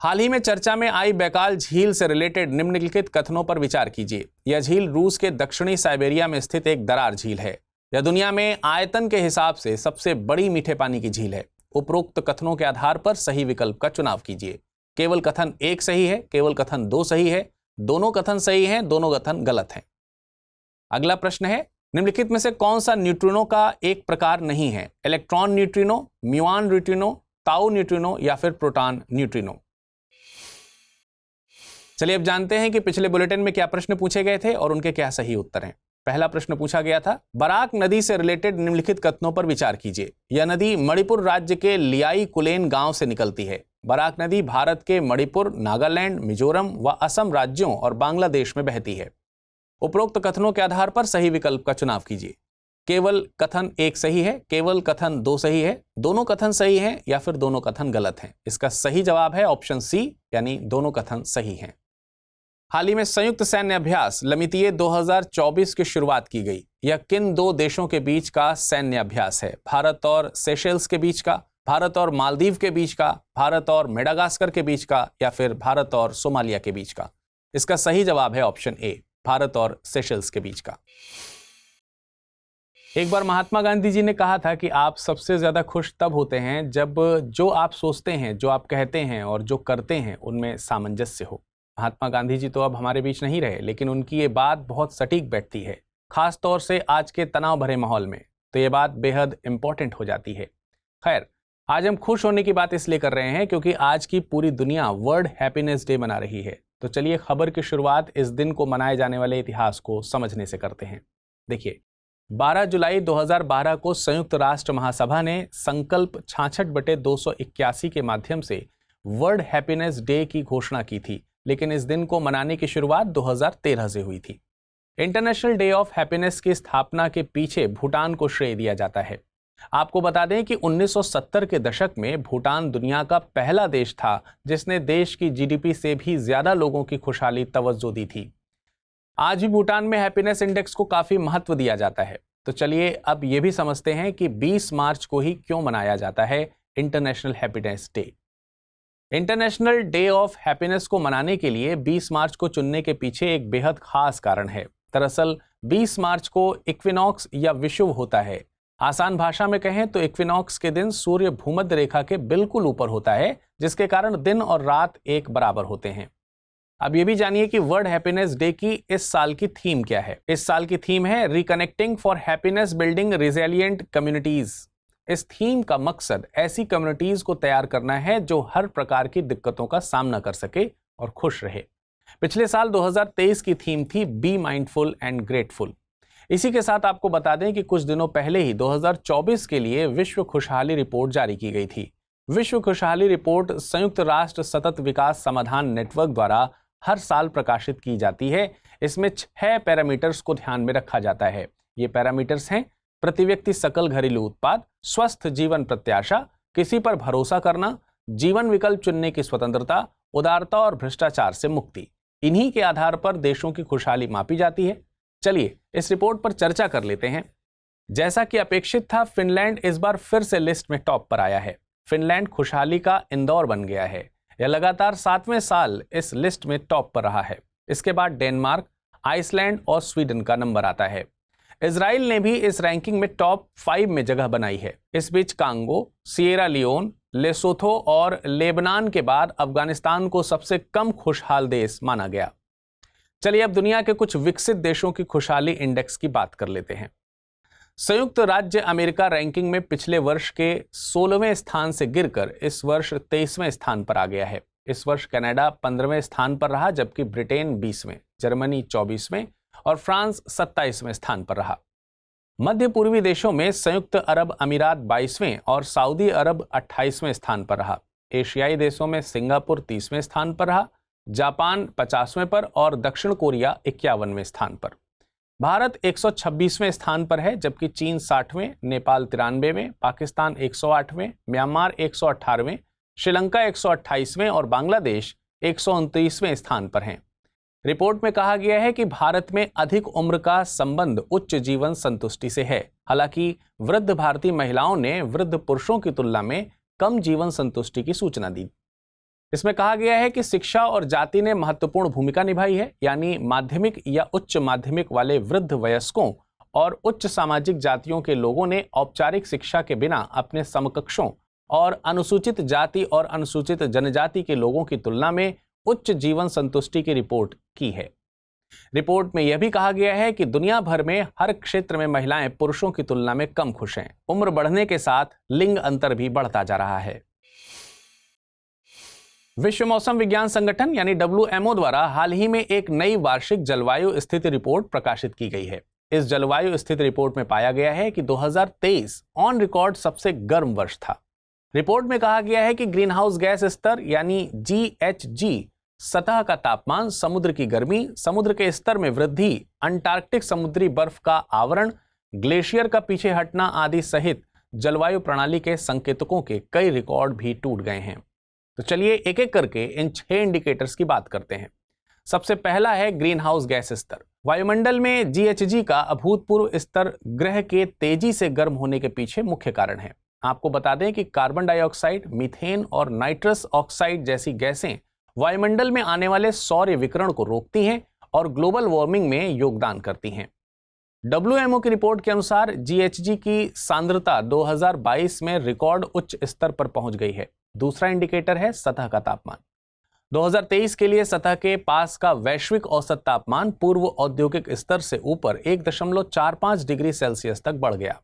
हाल ही में चर्चा में आई बैकाल झील से रिलेटेड निम्नलिखित कथनों पर विचार कीजिए। यह झील रूस के दक्षिणी साइबेरिया में स्थित एक दरार झील है। यह दुनिया में आयतन के हिसाब से सबसे बड़ी मीठे पानी की झील है। उपरोक्त कथनों के आधार पर सही विकल्प का चुनाव कीजिए। केवल कथन 1 सही है, केवल कथन 2 सही है, दोनों कथन सही हैं, दोनों कथन गलत हैं। अगला प्रश्न है, निम्नलिखित में से कौन सा न्यूट्रिनो का एक प्रकार नहीं है? इलेक्ट्रॉन न्यूट्रिनो, म्यूऑन न्यूट्रिनो, ताऊ न्यूट्रिनो या फिर प्रोटॉन न्यूट्रिनो? चलिए अब जानते हैं कि पिछले बुलेटिन में क्या प्रश्न पूछे गए थे और उनके क्या सही उत्तर हैं। पहला प्रश्न पूछा गया था, बराक नदी से रिलेटेड निम्नलिखित कथनों पर विचार कीजिए। यह नदी मणिपुर राज्य के लियाई कुलेन गांव से निकलती है। बराक नदी भारत के मणिपुर, नागालैंड, मिजोरम व असम राज्यों और बांग्लादेश में बहती है। उपरोक्त कथनों के आधार पर सही विकल्प का चुनाव कीजिए। केवल कथन 1 सही है, केवल कथन 2 सही है, दोनों कथन सही हैं या फिर दोनों कथन गलत हैं। इसका सही जवाब है ऑप्शन सी, यानी दोनों कथन सही हैं। हाल ही में संयुक्त सैन्य अभ्यास लमितिये 2024 की शुरुआत की गई। यह किन 2 देशों के बीच का सैन्य अभ्यास है? भारत और सेशेल्स के बीच का, भारत और मालदीव के बीच का, भारत और मेडागास्कर के बीच का या फिर भारत और सोमालिया के बीच का? इसका सही जवाब है ऑप्शन ए, भारत और सेशेल्स के बीच का। एक बार महात्मा गांधी जी ने कहा था कि आप सबसे ज्यादा खुश तब होते हैं जब जो आप सोचते हैं, जो आप कहते हैं और जो करते हैं उनमें सामंजस्य हो। महात्मा गांधी जी तो अब हमारे बीच नहीं रहे, लेकिन उनकी ये बात बहुत सटीक बैठती है, खास तौर से आज के तनाव भरे माहौल में तो ये बात बेहद इंपॉर्टेंट हो जाती है। खैर, आज हम खुश होने की बात इसलिए कर रहे हैं क्योंकि आज की पूरी दुनिया वर्ल्ड हैप्पीनेस डे मना रही है। तो चलिए खबर की शुरुआत इस दिन को मनाए जाने वाले इतिहास को समझने से करते हैं। देखिए, 12 जुलाई 2012 को संयुक्त राष्ट्र महासभा ने संकल्प 66/281 के माध्यम से वर्ल्ड हैप्पीनेस डे की घोषणा की थी, लेकिन इस दिन को मनाने की शुरुआत 2013 से हुई थी। इंटरनेशनल डे ऑफ हैप्पीनेस की स्थापना के पीछे भूटान को श्रेय दिया जाता है। आपको बता दें कि 1970 के दशक में भूटान दुनिया का पहला देश था जिसने देश की जीडीपी से भी ज्यादा लोगों की खुशहाली तवज्जो दी थी। आज भी भूटान में हैप्पीनेस इंडेक्स को काफी महत्व दिया जाता है। तो चलिए अब ये भी समझते हैं कि 20 मार्च को ही क्यों मनाया जाता है international happiness day. International day of happiness को मनाने के लिए 20 मार्च को चुनने के पीछे एक बेहद खास कारण है। दरअसल 20 मार्च को इक्विनॉक्स या विषुव होता है। आसान भाषा में कहें तो इक्विनॉक्स के दिन सूर्य भूमध्य रेखा के बिल्कुल ऊपर होता है, जिसके कारण दिन और रात एक बराबर होते हैं। अब ये भी जानिए कि वर्ल्ड हैप्पीनेस डे की इस साल की थीम क्या है। इस साल की थीम है reconnecting for happiness building resilient communities. इस थीम का मकसद ऐसी कम्युनिटीज को तैयार करना है जो हर प्रकार की दिक्कतों का सामना कर सके और खुश रहे। पिछले साल 2023 की थीम थी बी माइंडफुल एंड ग्रेटफुल। इसी के साथ आपको बता दें कि कुछ दिनों पहले ही 2024 के लिए विश्व खुशहाली रिपोर्ट जारी की गई थी। विश्व खुशहाली रिपोर्ट संयुक्त राष्ट्र सतत विकास समाधान नेटवर्क द्वारा हर साल प्रकाशित की जाती है। इसमें 6 पैरामीटर्स को ध्यान में रखा जाता है। ये पैरामीटर्स हैं प्रति व्यक्ति सकल घरेलू उत्पाद, स्वस्थ जीवन प्रत्याशा, किसी पर भरोसा करना, जीवन विकल्प चुनने की स्वतंत्रता, उदारता और भ्रष्टाचार से मुक्ति। इन्हीं के आधार पर देशों की खुशहाली मापी जाती है। चलिए इस रिपोर्ट पर चर्चा कर लेते हैं। जैसा कि अपेक्षित था, फिनलैंड इस बार फिर से लिस्ट में टॉप पर आया है। फिनलैंड खुशहाली का इंदौर बन गया है। यह लगातार 7वें साल इस लिस्ट में टॉप पर रहा है। इसके बाद डेनमार्क, आइसलैंड और स्वीडन का नंबर आता है। इजराइल ने भी इस रैंकिंग में टॉप 5 में जगह बनाई है। इस बीच कांगो, सिएरा लियोन, लेसोथो और लेबनान के बाद अफगानिस्तान को सबसे कम खुशहाल देश माना गया। चलिए अब दुनिया के कुछ विकसित देशों की खुशहाली इंडेक्स की बात कर लेते हैं। संयुक्त राज्य अमेरिका रैंकिंग में पिछले वर्ष के 16वें स्थान से गिरकर इस वर्ष 23वें स्थान पर आ गया है। इस वर्ष कनाडा 15वें स्थान पर रहा, जबकि ब्रिटेन 20वें, जर्मनी 24वें और फ्रांस 27वें स्थान पर रहा। मध्य पूर्वी देशों में संयुक्त अरब अमीरात 22वें और सऊदी अरब 28वें स्थान पर रहा। एशियाई देशों में सिंगापुर 30वें स्थान पर रहा, जापान 50वें पर और दक्षिण कोरिया 51वें स्थान पर। भारत 126वें स्थान पर है, जबकि चीन 60वें, नेपाल 93वें, पाकिस्तान 108वें, म्यांमार 118वें, श्रीलंका 128वें और बांग्लादेश 129वें स्थान पर हैं। रिपोर्ट में कहा गया है कि भारत में अधिक उम्र का संबंध उच्च जीवन संतुष्टि से है। हालांकि वृद्ध भारतीय महिलाओं ने वृद्ध पुरुषों की तुलना में कम जीवन संतुष्टि की सूचना दी। इसमें कहा गया है कि शिक्षा और जाति ने महत्वपूर्ण भूमिका निभाई है, यानी माध्यमिक या उच्च माध्यमिक वाले वृद्ध वयस्कों और उच्च सामाजिक जातियों के लोगों ने औपचारिक शिक्षा के बिना अपने समकक्षों और अनुसूचित जाति और अनुसूचित जनजाति के लोगों की तुलना में उच्च जीवन संतुष्टि की रिपोर्ट की है। रिपोर्ट में यह भी कहा गया है कि दुनिया भर में हर क्षेत्र में महिलाएं पुरुषों की तुलना में कम खुश हैं। उम्र बढ़ने के साथ लिंग अंतर भी बढ़ता जा रहा है। विश्व मौसम विज्ञान संगठन यानी WMO द्वारा हाल ही में एक नई वार्षिक जलवायु स्थिति रिपोर्ट प्रकाशित की गई है। इस जलवायु स्थिति रिपोर्ट में पाया गया है कि 2023 ऑन रिकॉर्ड सबसे गर्म वर्ष था। रिपोर्ट में कहा गया है कि ग्रीन हाउस गैस स्तर यानी GHG, सतह का तापमान, समुद्र की गर्मी, समुद्र के स्तर में वृद्धि, अंटार्कटिक समुद्री बर्फ का आवरण, ग्लेशियर का पीछे हटना आदि सहित जलवायु प्रणाली के संकेतकों के कई रिकॉर्ड भी टूट गए हैं। तो चलिए एक एक करके इन 6 इंडिकेटर्स की बात करते हैं। सबसे पहला है ग्रीन हाउस गैस स्तर। वायुमंडल में GHG का अभूतपूर्व स्तर ग्रह के तेजी से गर्म होने के पीछे मुख्य कारण है। आपको बता दें कि कार्बन डाइऑक्साइड, मीथेन और नाइट्रस ऑक्साइड जैसी गैसें वायुमंडल में आने वाले सौर विकिरण को रोकती हैं और ग्लोबल वार्मिंग में योगदान करती हैं। WMO की रिपोर्ट के अनुसार GHG की सांद्रता 2022 में रिकॉर्ड उच्च स्तर पर पहुंच गई है। दूसरा इंडिकेटर है सतह का तापमान। 2023 के लिए सतह के पास का वैश्विक औसत तापमान पूर्व औद्योगिक स्तर से ऊपर 1.45 डिग्री सेल्सियस तक बढ़ गया।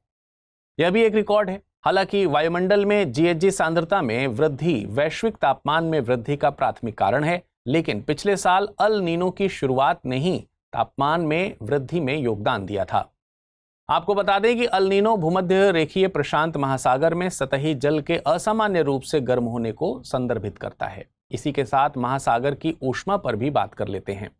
यह भी एक रिकॉर्ड है। हालांकि वायुमंडल में GHG सांद्रता में वृद्धि वैश्विक तापमान में वृद्धि का प्राथमिक कारण है, लेकिन पिछले साल अल नीनो की शुरुआत ने ही तापमान में वृद्धि में योगदान दिया था। आपको बता दें कि अल नीनो भूमध्य रेखीय प्रशांत महासागर में सतही जल के असामान्य रूप से गर्म होने को संदर्भित करता है। इसी के साथ महासागर की ऊष्मा पर भी बात कर लेते हैं।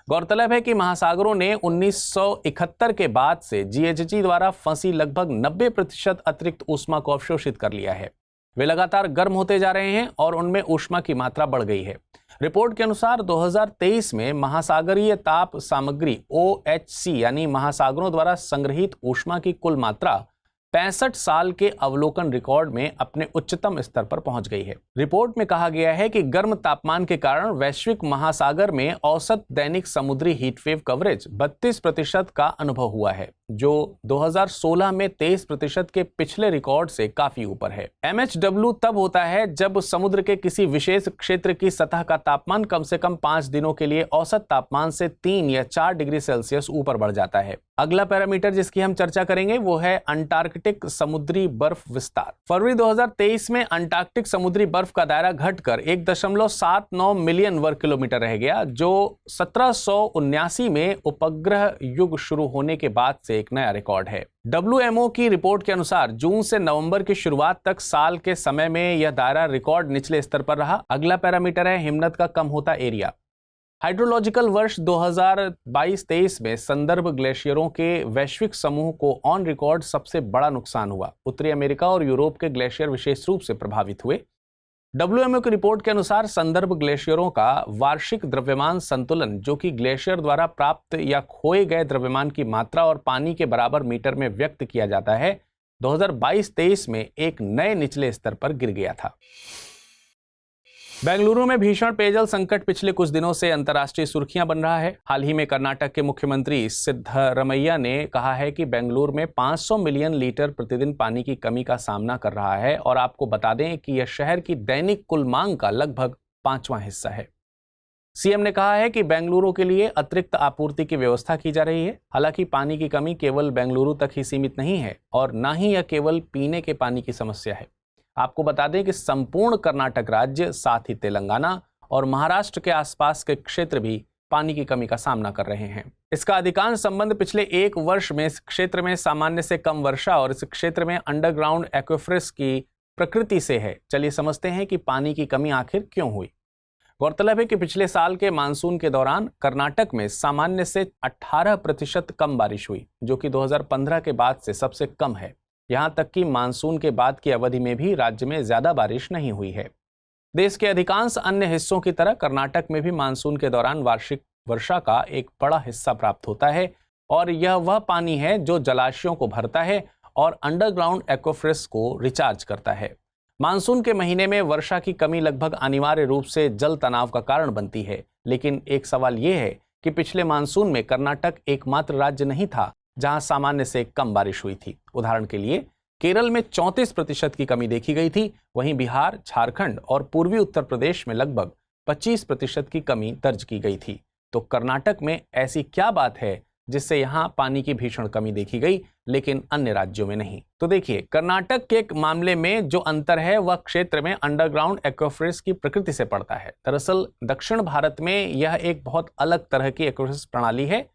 गौरतलब है कि महासागरों ने 1971 के बाद से GHG द्वारा फंसी लगभग 90% अतिरिक्त ऊष्मा को अवशोषित कर लिया है। वे लगातार गर्म होते जा रहे हैं और उनमें ऊष्मा की मात्रा बढ़ गई है। रिपोर्ट के अनुसार 2023 में महासागरीय ताप सामग्री OHC यानी महासागरों द्वारा संग्रहित ऊष्मा की कुल मात्रा 65 साल के अवलोकन रिकॉर्ड में अपने उच्चतम स्तर पर पहुंच गई है। रिपोर्ट में कहा गया है कि गर्म तापमान के कारण वैश्विक महासागर में औसत दैनिक समुद्री हीटवेव कवरेज 32% का अनुभव हुआ है। जो 2016 में 23% के पिछले रिकॉर्ड से काफी ऊपर है। MHW तब होता है जब समुद्र के किसी विशेष क्षेत्र की सतह का तापमान कम से कम 5 दिनों के लिए औसत तापमान से 3 या 4 डिग्री सेल्सियस ऊपर बढ़ जाता है। अगला पैरामीटर जिसकी हम चर्चा करेंगे वो है अंटार्कटिक समुद्री बर्फ विस्तार। फरवरी 2023 में अंटार्कटिक समुद्री बर्फ का दायरा घटकर 1.79 मिलियन वर्ग किलोमीटर रह गया, जो 1779 में उपग्रह युग शुरू होने के बाद से एक नया रिकॉर्ड है। WMO की रिपोर्ट के अनुसार जून से नवंबर की शुरुआत तक साल के समय में यह दायरा रिकॉर्ड निचले स्तर पर रहा। अगला पैरामीटर है हिमनद का कम होता एरिया। हाइड्रोलॉजिकल वर्ष 2022-23 में संदर्भ ग्लेशियरों के वैश्विक समूह को ऑन रिकॉर्ड सबसे बड़ा नुकसान हुआ। उत्तरी अमेरिका और यूरोप के ग्लेशियर विशेष रूप से प्रभावित हुए। WMO की रिपोर्ट के अनुसार संदर्भ ग्लेशियरों का वार्षिक द्रव्यमान संतुलन, जो कि ग्लेशियर द्वारा प्राप्त या खोए गए द्रव्यमान की मात्रा और पानी के बराबर मीटर में व्यक्त किया जाता है, 2022-23 में एक नए निचले स्तर पर गिर गया था। बेंगलुरु में भीषण पेयजल संकट पिछले कुछ दिनों से अंतर्राष्ट्रीय सुर्खियां बन रहा है। हाल ही में कर्नाटक के मुख्यमंत्री सिद्धरमैया ने कहा है कि बेंगलुरु में 500 मिलियन लीटर प्रतिदिन पानी की कमी का सामना कर रहा है और आपको बता दें कि यह शहर की दैनिक कुल मांग का लगभग 5वां हिस्सा है। सीएम ने कहा है कि बेंगलुरु के लिए अतिरिक्त आपूर्ति की व्यवस्था की जा रही है। हालांकि पानी की कमी केवल बेंगलुरु तक ही सीमित नहीं है और न ही यह केवल पीने के पानी की समस्या है। आपको बता दें कि संपूर्ण कर्नाटक राज्य, साथ ही तेलंगाना और महाराष्ट्र के आसपास के क्षेत्र भी पानी की कमी का सामना कर रहे हैं। इसका अधिकांश संबंध पिछले 1 वर्ष में इस क्षेत्र में सामान्य से कम वर्षा और इस क्षेत्र में अंडरग्राउंड एक्विफर्स की प्रकृति से है। चलिए समझते हैं कि पानी की कमी आखिर क्यों हुई। गौरतलब है कि पिछले साल के मानसून के दौरान कर्नाटक में सामान्य से 18% कम बारिश हुई, जो कि 2015 के बाद से सबसे कम है। यहां तक कि मानसून के बाद की अवधि में भी राज्य में ज्यादा बारिश नहीं हुई है। देश के अधिकांश अन्य हिस्सों की तरह कर्नाटक में भी मानसून के दौरान वार्षिक वर्षा का एक बड़ा हिस्सा प्राप्त होता है और यह वह पानी है जो जलाशयों को भरता है और अंडरग्राउंड एक्विफर्स को रिचार्ज करता है। मानसून के महीने में वर्षा की कमी लगभग अनिवार्य रूप से जल तनाव का कारण बनती है। लेकिन एक सवाल यह है कि पिछले मानसून में कर्नाटक एकमात्र राज्य नहीं था जहां सामान्य से कम बारिश हुई थी। उदाहरण के लिए केरल में 34% की कमी देखी गई थी, वहीं बिहार, झारखंड और पूर्वी उत्तर प्रदेश में लगभग 25% की कमी दर्ज की गई थी। तो कर्नाटक में ऐसी क्या बात है जिससे यहां पानी की भीषण कमी देखी गई लेकिन अन्य राज्यों में नहीं? तो देखिए, कर्नाटक के मामले में जो अंतर है वह क्षेत्र में अंडरग्राउंड एक्विफर्स की प्रकृति से पड़ता है। दरअसल दक्षिण भारत में यह एक बहुत अलग तरह की एक्विफर्स प्रणाली है।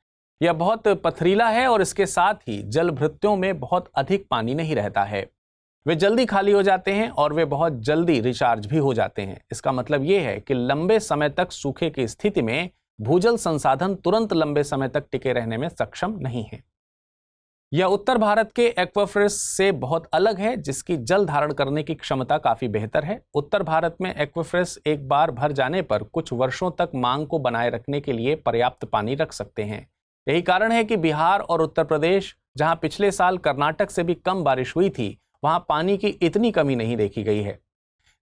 यह बहुत पथरीला है और इसके साथ ही जलभृत्यों में बहुत अधिक पानी नहीं रहता है। वे जल्दी खाली हो जाते हैं और वे बहुत जल्दी रिचार्ज भी हो जाते हैं। इसका मतलब यह है कि लंबे समय तक सूखे की स्थिति में भूजल संसाधन तुरंत लंबे समय तक टिके रहने में सक्षम नहीं है। यह उत्तर भारत के एक्विफर्स से बहुत अलग है, जिसकी जल धारण करने की क्षमता काफी बेहतर है। उत्तर भारत में एक्विफर्स एक बार भर जाने पर कुछ वर्षों तक मांग को बनाए रखने के लिए पर्याप्त पानी रख सकते हैं। यही कारण है कि बिहार और उत्तर प्रदेश, जहां पिछले साल कर्नाटक से भी कम बारिश हुई थी, वहां पानी की इतनी कमी नहीं देखी गई है।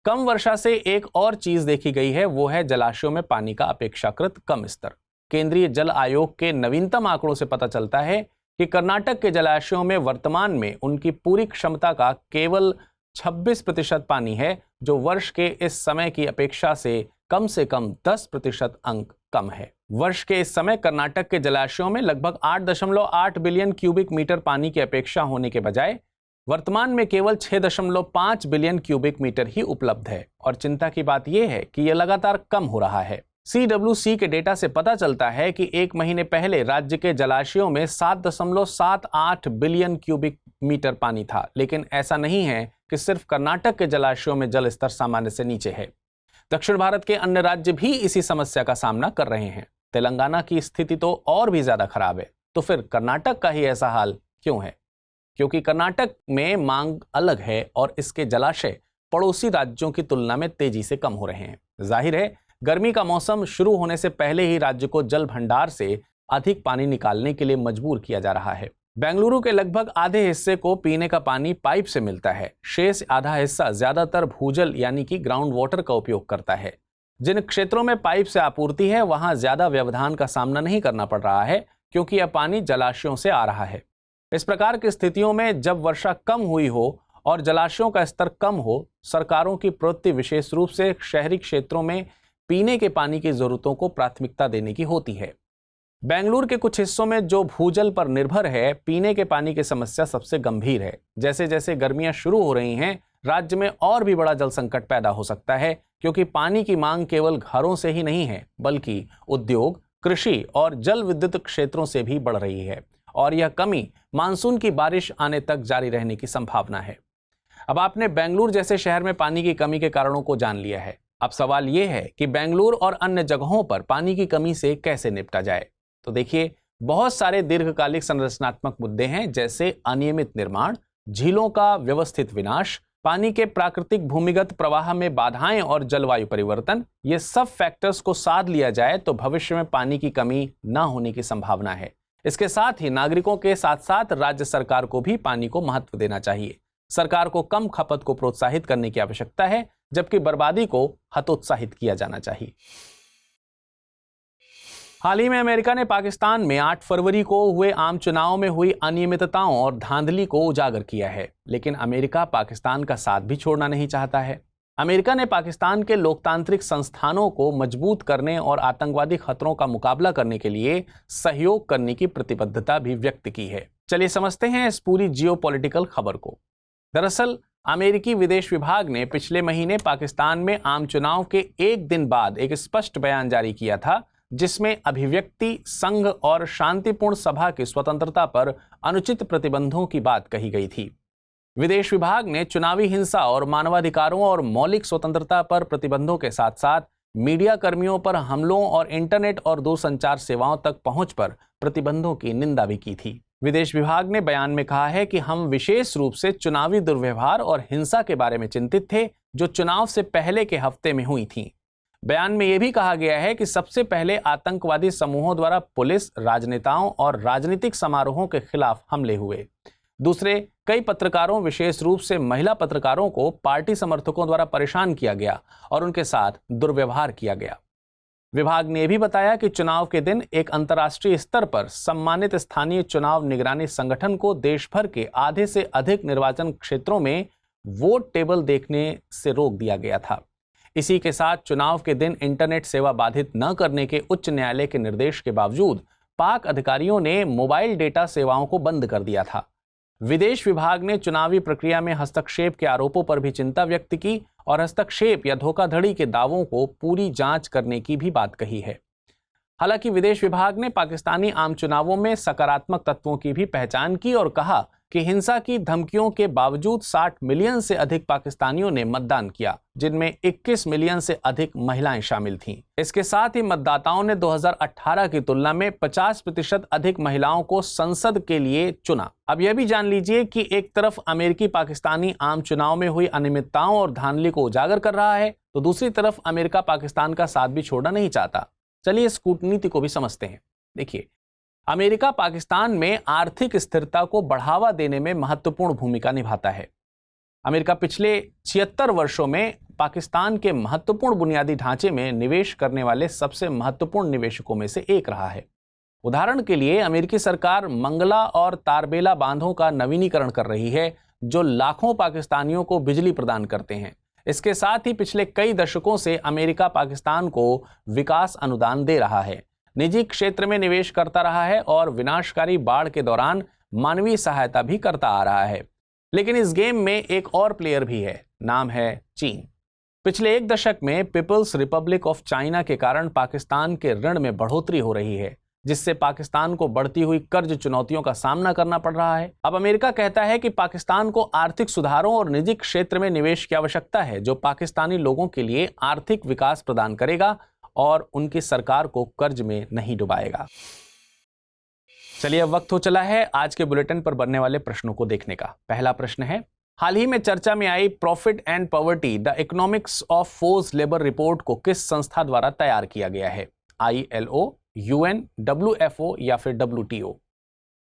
कम वर्षा से एक और चीज देखी गई है, वो है जलाशयों में पानी का अपेक्षाकृत कम स्तर। केंद्रीय जल आयोग के नवीनतम आंकड़ों से पता चलता है कि कर्नाटक के जलाशयों में वर्तमान में उनकी पूरी क्षमता का केवल 26% पानी है, जो वर्ष के इस समय की अपेक्षा से कम 10% अंक कम है। वर्ष के इस समय कर्नाटक के जलाशयों में लगभग 8.8 बिलियन क्यूबिक मीटर पानी की अपेक्षा होने के बजाय वर्तमान में केवल 6.5 बिलियन क्यूबिक मीटर ही उपलब्ध है। और चिंता की बात यह है कि यह लगातार कम हो रहा है। CWC के डेटा से पता चलता है कि 1 महीने पहले राज्य के जलाशयों में 7.78 बिलियन क्यूबिक मीटर पानी था। लेकिन ऐसा नहीं है कि सिर्फ कर्नाटक के जलाशयों में जल स्तर सामान्य से नीचे है। दक्षिण भारत के अन्य राज्य भी इसी समस्या का सामना कर रहे हैं। तेलंगाना की स्थिति तो और भी ज्यादा खराब है। तो फिर कर्नाटक का ही ऐसा हाल क्यों है? क्योंकि कर्नाटक में मांग अलग है और इसके जलाशय पड़ोसी राज्यों की तुलना में तेजी से कम हो रहे हैं। जाहिर है, गर्मी का मौसम शुरू होने से पहले ही राज्य को जल भंडार से अधिक पानी निकालने के लिए मजबूर किया जा रहा है। बेंगलुरु के लगभग आधे हिस्से को पीने का पानी पाइप से मिलता है। शेष आधा हिस्सा ज्यादातर भूजल यानी कि ग्राउंड वाटर का उपयोग करता है। जिन क्षेत्रों में पाइप से आपूर्ति है वहां ज्यादा व्यवधान का सामना नहीं करना पड़ रहा है, क्योंकि यह पानी जलाशयों से आ रहा है। इस प्रकार की स्थितियों में जब वर्षा कम हुई हो और जलाशयों का स्तर कम हो, सरकारों की प्रवृत्ति विशेष रूप से शहरी क्षेत्रों में पीने के पानी की जरूरतों को प्राथमिकता देने की होती है। बेंगलुरु के कुछ हिस्सों में जो भूजल पर निर्भर है, पीने के पानी की समस्या सबसे गंभीर है। जैसे जैसे गर्मियां शुरू हो रही हैं, राज्य में और भी बड़ा जल संकट पैदा हो सकता है, क्योंकि पानी की मांग केवल घरों से ही नहीं है, बल्कि उद्योग, कृषि और जल विद्युत क्षेत्रों से भी बढ़ रही है, और यह कमी मानसून की बारिश आने तक जारी रहने की संभावना है। अब आपने बेंगलुरु जैसे शहर में पानी की कमी के कारणों को जान लिया है। अब सवाल यह है कि बेंगलुरु और अन्य जगहों पर पानी की कमी से कैसे निपटा जाए। तो देखिए, बहुत सारे दीर्घकालिक संरचनात्मक मुद्दे हैं, जैसे अनियमित निर्माण, झीलों का व्यवस्थित विनाश, पानी के प्राकृतिक भूमिगत प्रवाह में बाधाएं और जलवायु परिवर्तन। ये सब फैक्टर्स को साध लिया जाए तो भविष्य में पानी की कमी न होने की संभावना है। इसके साथ ही नागरिकों के साथ साथ राज्य सरकार को भी पानी को महत्व देना चाहिए। सरकार को कम खपत को प्रोत्साहित करने की आवश्यकता है, जबकि बर्बादी को हतोत्साहित किया जाना चाहिए। हाल ही में अमेरिका ने पाकिस्तान में 8 फरवरी को हुए आम चुनाव में हुई अनियमितताओं और धांधली को उजागर किया है, लेकिन अमेरिका पाकिस्तान का साथ भी छोड़ना नहीं चाहता है। अमेरिका ने पाकिस्तान के लोकतांत्रिक संस्थानों को मजबूत करने और आतंकवादी खतरों का मुकाबला करने के लिए सहयोग करने की प्रतिबद्धता भी व्यक्त की है। चलिए समझते हैं इस पूरी जियोपॉलिटिकल खबर को। दरअसल अमेरिकी विदेश विभाग ने पिछले महीने पाकिस्तान में आम चुनाव के एक दिन बाद एक स्पष्ट बयान जारी किया था, जिसमें अभिव्यक्ति, संघ और शांतिपूर्ण सभा की स्वतंत्रता पर अनुचित प्रतिबंधों की बात कही गई थी। विदेश विभाग ने चुनावी हिंसा और मानवाधिकारों और मौलिक स्वतंत्रता पर प्रतिबंधों के साथ साथ मीडिया कर्मियों पर हमलों और इंटरनेट और दूरसंचार सेवाओं तक पहुंच पर प्रतिबंधों की निंदा भी की थी। विदेश विभाग ने बयान में कहा है कि हम विशेष रूप से चुनावी दुर्व्यवहार और हिंसा के बारे में चिंतित थे, जो चुनाव से पहले के हफ्ते में हुई थी। बयान में यह भी कहा गया है कि सबसे पहले आतंकवादी समूहों द्वारा पुलिस, राजनेताओं और राजनीतिक समारोहों के खिलाफ हमले हुए। दूसरे, कई पत्रकारों, विशेष रूप से महिला पत्रकारों को पार्टी समर्थकों द्वारा परेशान किया गया और उनके साथ दुर्व्यवहार किया गया। विभाग ने भी बताया कि चुनाव के दिन एक अंतर्राष्ट्रीय स्तर पर सम्मानित स्थानीय चुनाव निगरानी संगठन को देश भर के आधे से अधिक निर्वाचन क्षेत्रों में वोट टेबल देखने से रोक दिया गया था। इसी के साथ चुनाव के दिन इंटरनेट सेवा बाधित न करने के उच्च न्यायालय के निर्देश के बावजूद पाक अधिकारियों ने मोबाइल डेटा सेवाओं को बंद कर दिया था। विदेश विभाग ने चुनावी प्रक्रिया में हस्तक्षेप के आरोपों पर भी चिंता व्यक्त की और हस्तक्षेप या धोखाधड़ी के दावों को पूरी जांच करने की भी बात कही है। हालांकि विदेश विभाग ने पाकिस्तानी आम चुनावों में सकारात्मक तत्वों की भी पहचान की और कहा कि हिंसा की धमकियों के बावजूद 60 मिलियन से अधिक पाकिस्तानियों ने मतदान किया, जिनमें 21 मिलियन से अधिक महिलाएं शामिल थीं। इसके साथ ही मतदाताओं ने 2018 की तुलना में 50% अधिक महिलाओं को संसद के लिए चुना। अब यह भी जान लीजिए कि एक तरफ अमेरिकी पाकिस्तानी आम चुनाव में हुई अनियमितताओं और धांधली को उजागर कर रहा है, तो दूसरी तरफ अमेरिका पाकिस्तान का साथ भी छोड़ना नहीं चाहता। चलिए इस कूटनीति को भी समझते हैं। देखिए, अमेरिका पाकिस्तान में आर्थिक स्थिरता को बढ़ावा देने में महत्वपूर्ण भूमिका निभाता है। अमेरिका पिछले 76 वर्षों में पाकिस्तान के महत्वपूर्ण बुनियादी ढांचे में निवेश करने वाले सबसे महत्वपूर्ण निवेशकों में से एक रहा है। उदाहरण के लिए, अमेरिकी सरकार मंगला और तारबेला बांधों का नवीनीकरण कर रही है, जो लाखों पाकिस्तानियों को बिजली प्रदान करते हैं। इसके साथ ही पिछले कई दशकों से अमेरिका पाकिस्तान को विकास अनुदान दे रहा है, निजी क्षेत्र में निवेश करता रहा है और विनाशकारी बाढ़ के दौरान मानवीय सहायता भी करता आ रहा है। लेकिन इस गेम में एक और प्लेयर भी है, नाम है चीन। पिछले एक दशक में पीपल्स रिपब्लिक ऑफ चाइना के कारण पाकिस्तान के ऋण में बढ़ोतरी हो रही है, जिससे पाकिस्तान को बढ़ती हुई कर्ज चुनौतियों का सामना करना पड़ रहा है। अब अमेरिका कहता है कि पाकिस्तान को आर्थिक सुधारों और निजी क्षेत्र में निवेश की आवश्यकता है, जो पाकिस्तानी लोगों के लिए आर्थिक विकास प्रदान करेगा और उनकी सरकार को कर्ज में नहीं डुबाएगा। चलिए, अब वक्त हो चला है आज के बुलेटिन पर बनने वाले प्रश्नों को देखने का। पहला प्रश्न है, हाल ही में चर्चा में आई profit and poverty the economics of force labour report को किस संस्था द्वारा तैयार किया गया है? ILO, UN, WFO या फिर WTO?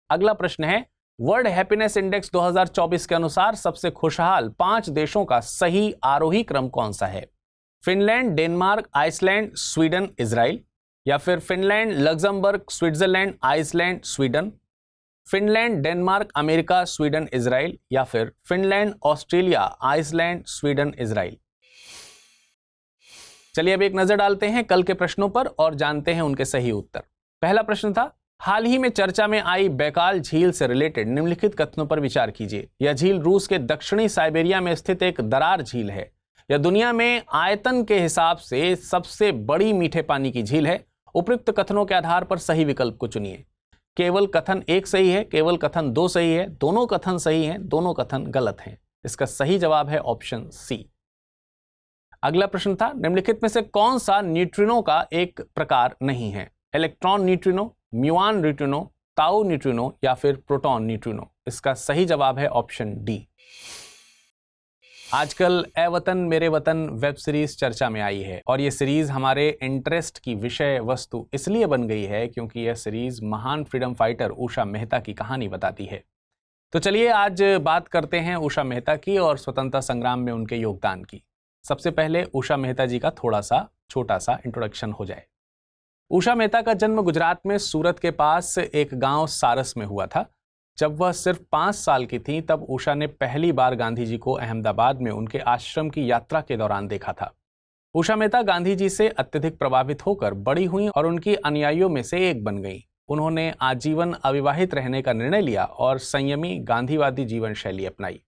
अगला प्रश्न है, वर्ल्ड हैप्पीनेस इंडेक्स 2024 के अनुसार सबसे खुशहाल 5 देशों का सही आरोही क्रम कौन सा है? Finland, Denmark, Iceland, Sweden, Israel या फिर Finland, Luxembourg, Switzerland, Iceland, Sweden? Finland, Denmark, America, Sweden, Israel, या फिर Finland, Australia, Iceland, Sweden, Israel. चलिए अब एक नजर डालते हैं कल के प्रश्नों पर और जानते हैं उनके सही उत्तर। पहला प्रश्न था, हाल ही में चर्चा में आई बैकाल झील से रिलेटेड निम्नलिखित कथनों पर विचार कीजिए। यह झील रूस के दक्षिणी साइबेरिया में स्थित एक दरार झील है। यह दुनिया में आयतन के हिसाब से सबसे बड़ी मीठे पानी की झील है। उपयुक्त कथनों के आधार पर सही विकल्प को चुनिए। केवल कथन एक सही है, केवल कथन दो सही है, दोनों कथन सही हैं, दोनों कथन गलत हैं। इसका सही जवाब है ऑप्शन सी। अगला प्रश्न था, निम्नलिखित में से कौन सा न्यूट्रिनो का एक प्रकार नहीं है? इलेक्ट्रॉन न्यूट्रिनो, म्यूऑन न्यूट्रिनो, ताऊ न्यूट्रिनो, या फिर प्रोटॉन न्यूट्रिनो। इसका सही जवाब है ऑप्शन डी। आजकल ए वतन मेरे वतन वेब सीरीज चर्चा में आई है और यह सीरीज हमारे इंटरेस्ट की विषय वस्तु इसलिए बन गई है क्योंकि यह सीरीज महान फ्रीडम फाइटर उषा मेहता की कहानी बताती है। तो चलिए आज बात करते हैं उषा मेहता की और स्वतंत्रता संग्राम में उनके योगदान की। सबसे पहले उषा मेहता जी का थोड़ा सा छोटा सा इंट्रोडक्शन हो जाए। उषा मेहता का जन्म गुजरात में सूरत के पास एक गांव सारस में हुआ था। जब वह सिर्फ 5 साल की थी तब उषा ने पहली बार गांधी जी को अहमदाबाद में उनके आश्रम की यात्रा के दौरान देखा था। उषा मेहता गांधी जी से अत्यधिक प्रभावित होकर बड़ी हुई और उनकी अनुयायियों में से एक बन गई। उन्होंने आजीवन अविवाहित रहने का निर्णय लिया और संयमी गांधीवादी जीवन शैली अपनाई।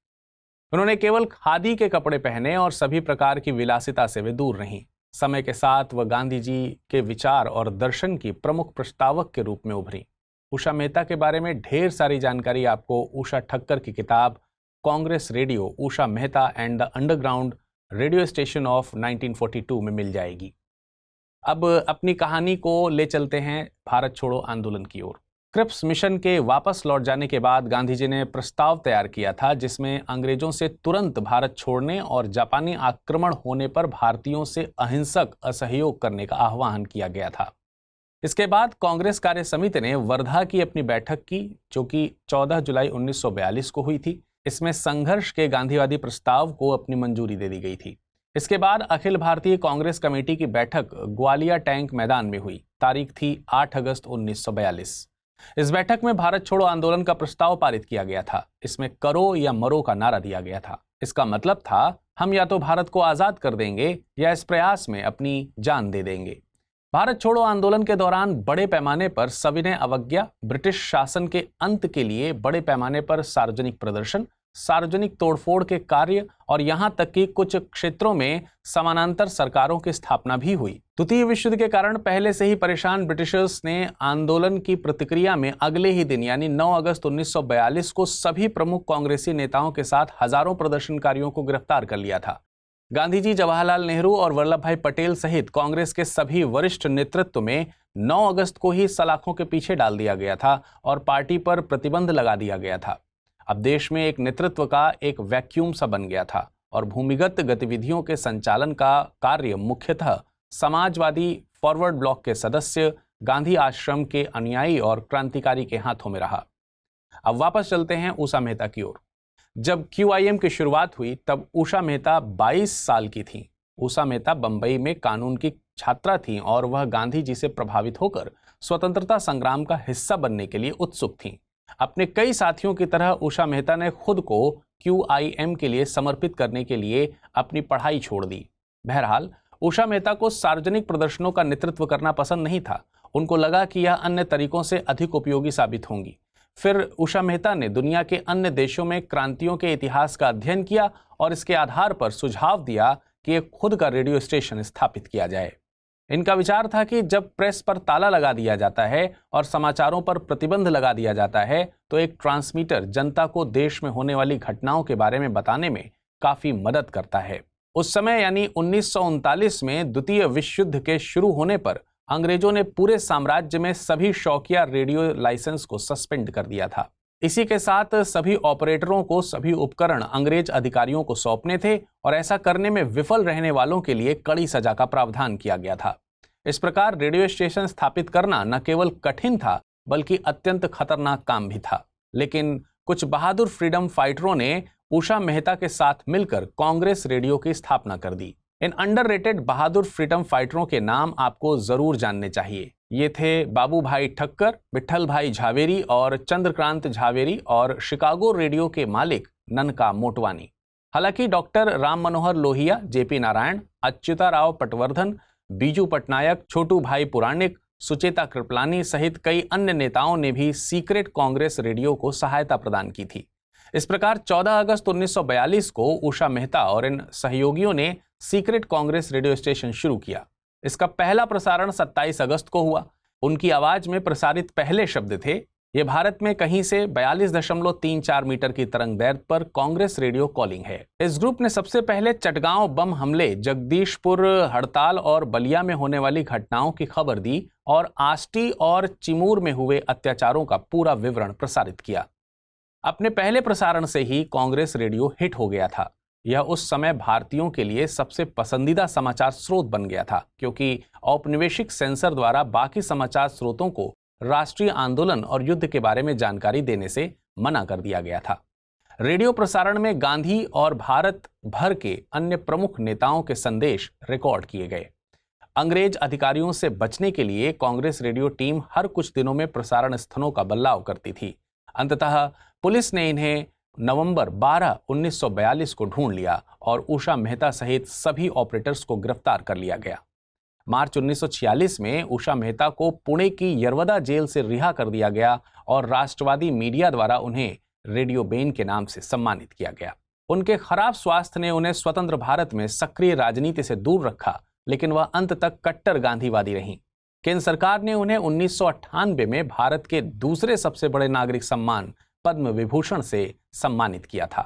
उन्होंने केवल खादी के कपड़े पहने और सभी प्रकार की विलासिता से वे दूर रहीं। समय के साथ वह गांधी जी के विचार और दर्शन की प्रमुख प्रस्तावक के रूप में उभरी। उषा मेहता के बारे में ढेर सारी जानकारी आपको उषा ठक्कर की किताब Congress radio, Usha Mehta and the underground radio station of 1942 में मिल जाएगी। अब अपनी कहानी को ले चलते हैं भारत छोड़ो आंदोलन की ओर। क्रिप्स मिशन के वापस लौट जाने के बाद गांधी जी ने प्रस्ताव तैयार किया था जिसमें अंग्रेजों से तुरंत भारत छोड़ने और जापानी आक्रमण होने पर भारतीयों से अहिंसक असहयोग करने का आह्वान किया गया था। इसके बाद कांग्रेस कार्य समिति ने वर्धा की अपनी बैठक की जो कि 14 जुलाई 1942 को हुई थी। इसमें संघर्ष के गांधीवादी प्रस्ताव को अपनी मंजूरी दे दी गई थी। इसके बाद अखिल भारतीय कांग्रेस कमेटी की बैठक ग्वालियर टैंक मैदान में हुई। तारीख थी 8 अगस्त 1942। इस बैठक में भारत छोड़ो आंदोलन का प्रस्ताव पारित किया गया था। इसमें करो या मरो का नारा दिया गया था। इसका मतलब था हम या तो भारत को आजाद कर देंगे या इस प्रयास में अपनी जान दे देंगे। भारत छोड़ो आंदोलन के दौरान बड़े पैमाने पर सविनय अवज्ञा, ब्रिटिश शासन के अंत के लिए बड़े पैमाने पर सार्वजनिक प्रदर्शन, सार्वजनिक तोड़फोड़ के कार्य और यहां तक कि कुछ क्षेत्रों में समानांतर सरकारों की स्थापना भी हुई। द्वितीय विश्व युद्ध के कारण पहले से ही परेशान ब्रिटिशर्स ने आंदोलन की प्रतिक्रिया में अगले ही दिन यानी 9 अगस्त 1942 को सभी प्रमुख कांग्रेसी नेताओं के साथ हजारों प्रदर्शनकारियों को गिरफ्तार कर लिया था। गांधी जी, जवाहरलाल नेहरू और वल्लभ भाई पटेल सहित कांग्रेस के सभी वरिष्ठ नेतृत्व में 9 अगस्त को ही सलाखों के पीछे डाल दिया गया था और पार्टी पर प्रतिबंध लगा दिया गया था। अब देश में एक नेतृत्व का एक वैक्यूम सा बन गया था और भूमिगत गतिविधियों के संचालन का कार्य मुख्यतः समाजवादी फॉरवर्ड ब्लॉक के सदस्य, गांधी आश्रम के अनुयायी और क्रांतिकारी के हाथों में रहा। अब वापस चलते हैं उषा मेहता की ओर। जब QIM की शुरुआत हुई तब उषा मेहता 22 साल की थी। उषा मेहता बंबई में कानून की छात्रा थी और वह गांधी जी से प्रभावित होकर स्वतंत्रता संग्राम का हिस्सा बनने के लिए उत्सुक थी। अपने कई साथियों की तरह उषा मेहता ने खुद को QIM के लिए समर्पित करने के लिए अपनी पढ़ाई छोड़ दी। बहरहाल उषा मेहता को सार्वजनिक प्रदर्शनों का नेतृत्व करना पसंद नहीं था। उनको लगा कि यह अन्य तरीकों से अधिक उपयोगी साबित होंगी। फिर उषा मेहता ने दुनिया के अन्य देशों में क्रांतियों के इतिहास का अध्ययन किया और इसके आधार पर सुझाव दिया कि एक खुद का रेडियो स्टेशन स्थापित किया जाए। इनका विचार था कि जब प्रेस पर ताला लगा दिया जाता है और समाचारों पर प्रतिबंध लगा दिया जाता है तो एक ट्रांसमीटर जनता को देश में होने वाली घटनाओं के बारे में बताने में काफी मदद करता है। उस समय यानी 1939 में द्वितीय विश्व युद्ध के शुरू होने पर अंग्रेजों ने पूरे साम्राज्य में सभी शौकिया रेडियो लाइसेंस को सस्पेंड कर दिया था। इसी के साथ सभी ऑपरेटरों को सभी उपकरण अंग्रेज अधिकारियों को सौंपने थे और ऐसा करने में विफल रहने वालों के लिए कड़ी सजा का प्रावधान किया गया था। इस प्रकार रेडियो स्टेशन स्थापित करना न केवल कठिन था बल्कि अत्यंत खतरनाक काम भी था। लेकिन कुछ बहादुर फ्रीडम फाइटरों ने उषा मेहता के साथ मिलकर कांग्रेस रेडियो की स्थापना कर दी। इन अंडररेटेड बहादुर फ्रीडम फाइटरों के नाम आपको जरूर जानने चाहिए। ये थे बाबू भाई ठक्कर, विट्ठल भाई झावेरी और चंद्रकांत झावेरी और शिकागो रेडियो के मालिक ननका मोटवानी। हालांकि डॉक्टर राम मनोहर लोहिया, जेपी नारायण, अच्युताराव पटवर्धन, बीजू पटनायक, छोटू भाई पुराणिक, सुचेता कृपलानी सहित कई अन्य नेताओं ने भी सीक्रेट कांग्रेस रेडियो को सहायता प्रदान की थी। इस प्रकार 14 अगस्त 1942 को उषा मेहता और इन सहयोगियों ने सीक्रेट कांग्रेस रेडियो स्टेशन शुरू किया। इसका पहला प्रसारण 27 अगस्त को हुआ। उनकी आवाज में प्रसारित पहले शब्द थे, यह भारत में कहीं से 42.34 मीटर की तरंग दैर्घ्य पर कांग्रेस रेडियो कॉलिंग है। इस ग्रुप ने सबसे पहले चटगांव बम हमले, जगदीशपुर हड़ताल और बलिया में होने वाली घटनाओं की खबर दी और आष्टी और चिमूर में हुए अत्याचारों का पूरा विवरण प्रसारित किया। अपने पहले प्रसारण से ही कांग्रेस रेडियो हिट हो गया था। यह उस समय भारतीयों के लिए सबसे पसंदीदा समाचार स्रोत बन गया था, क्योंकि औपनिवेशिक सेंसर द्वारा बाकी समाचार स्रोतों को राष्ट्रीय आंदोलन और युद्ध के बारे में जानकारी देने से मना कर दिया गया था। रेडियो प्रसारण में गांधी और भारत भर के अन्य प्रमुख नेताओं के संदेश रिकॉर्ड किए गए। अंग्रेज अधिकारियों से बचने के लिए कांग्रेस रेडियो टीम हर कुछ दिनों में प्रसारण स्थलों का बदलाव करती थी। अंततः पुलिस ने इन्हें नवंबर 12, 1942 को ढूंढ लिया और उषा मेहता सहित सभी ऑपरेटर्स को गिरफ्तार कर लिया गया। मार्च 1946 में उषा मेहता को पुणे की यरवदा जेल से रिहा कर दिया गया और राष्ट्रवादी मीडिया द्वारा उन्हें रेडियो बेन के नाम से सम्मानित किया गया। उनके खराब स्वास्थ्य ने उन्हें स्वतंत्र भारत में सक्रिय राजनीति से दूर रखा, लेकिन वह अंत तक कट्टर गांधीवादी रहीं। केंद्र सरकार ने उन्हें 1998 में भारत के दूसरे सबसे बड़े नागरिक सम्मान पद्म विभूषण से सम्मानित किया था।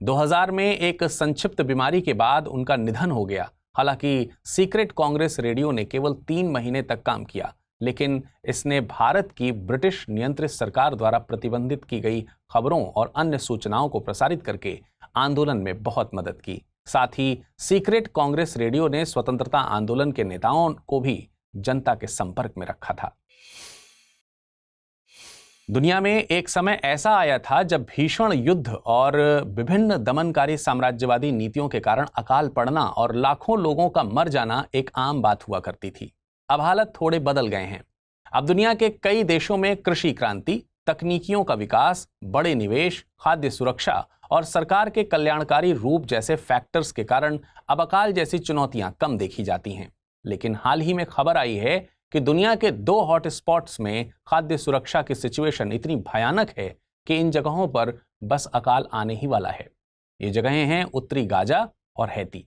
2000 में एक संक्षिप्त बीमारी के बाद उनका निधन हो गया। हालांकि सीक्रेट कांग्रेस रेडियो ने केवल 3 महीने तक काम किया, लेकिन इसने भारत की ब्रिटिश नियंत्रित सरकार द्वारा प्रतिबंधित की गई खबरों और अन्य सूचनाओं को प्रसारित करके आंदोलन में बहुत मदद की। साथ ही सीक्रेट कांग्रेस रेडियो ने स्वतंत्रता आंदोलन के नेताओं को भी जनता के संपर्क में रखा था। दुनिया में एक समय ऐसा आया था जब भीषण युद्ध और विभिन्न दमनकारी साम्राज्यवादी नीतियों के कारण अकाल पड़ना और लाखों लोगों का मर जाना एक आम बात हुआ करती थी। अब हालत थोड़े बदल गए हैं। अब दुनिया के कई देशों में कृषि क्रांति, तकनीकियों का विकास, बड़े निवेश, खाद्य सुरक्षा और सरकार के कल्याणकारी रूप जैसे फैक्टर्स के कारण अब अकाल जैसी चुनौतियां कम देखी जाती हैं। लेकिन हाल ही में खबर आई है कि दुनिया के 2 हॉटस्पॉट्स में खाद्य सुरक्षा की सिचुएशन इतनी भयानक है कि इन जगहों पर बस अकाल आने ही वाला है। ये जगहें हैं उत्तरी गाजा और हैती।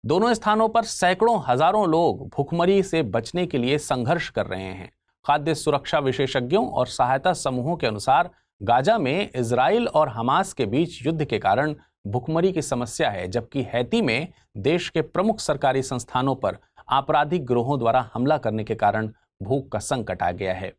दोनों स्थानों पर सैकड़ों हजारों लोग भूखमरी से बचने के लिए संघर्ष कर रहे हैं। खाद्य सुरक्षा विशेषज्ञों और सहायता समूहों के अनुसार गाजा में इजराइल और हमास के बीच युद्ध के कारण भूखमरी की समस्या है, जबकि हैती में देश के प्रमुख सरकारी संस्थानों पर आपराधिक गिरोहों द्वारा हमला करने के कारण भूख का संकट आ गया है।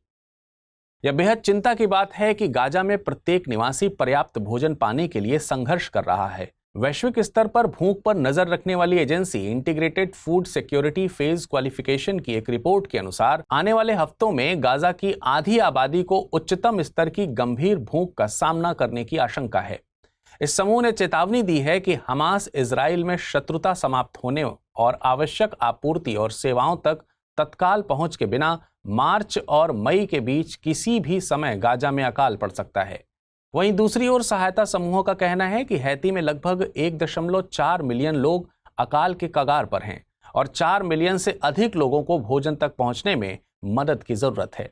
यह बेहद चिंता की बात है कि गाजा में प्रत्येक निवासी पर्याप्त भोजन पाने के लिए संघर्ष कर रहा है। वैश्विक स्तर पर भूख पर नजर रखने वाली agency integrated food security phase qualification की एक रिपोर्ट के अनुसार आने वाले हफ्तों में गाजा की आधी आबादी को उच्चतम स्तर की गंभीर भूख का सामना करने की आशंका है। इस समूह ने चेतावनी दी है कि हमास इजराइल में शत्रुता समाप्त होने और आवश्यक आपूर्ति और सेवाओं तक तत्काल पहुंच के बिना मार्च और मई के बीच किसी भी समय गाजा में अकाल पड़ सकता है। वहीं दूसरी ओर सहायता समूहों का कहना है कि हैती में लगभग 1.4 मिलियन लोग अकाल के कगार पर हैं और 4 मिलियन से अधिक लोगों को भोजन तक पहुंचने में मदद की जरूरत है।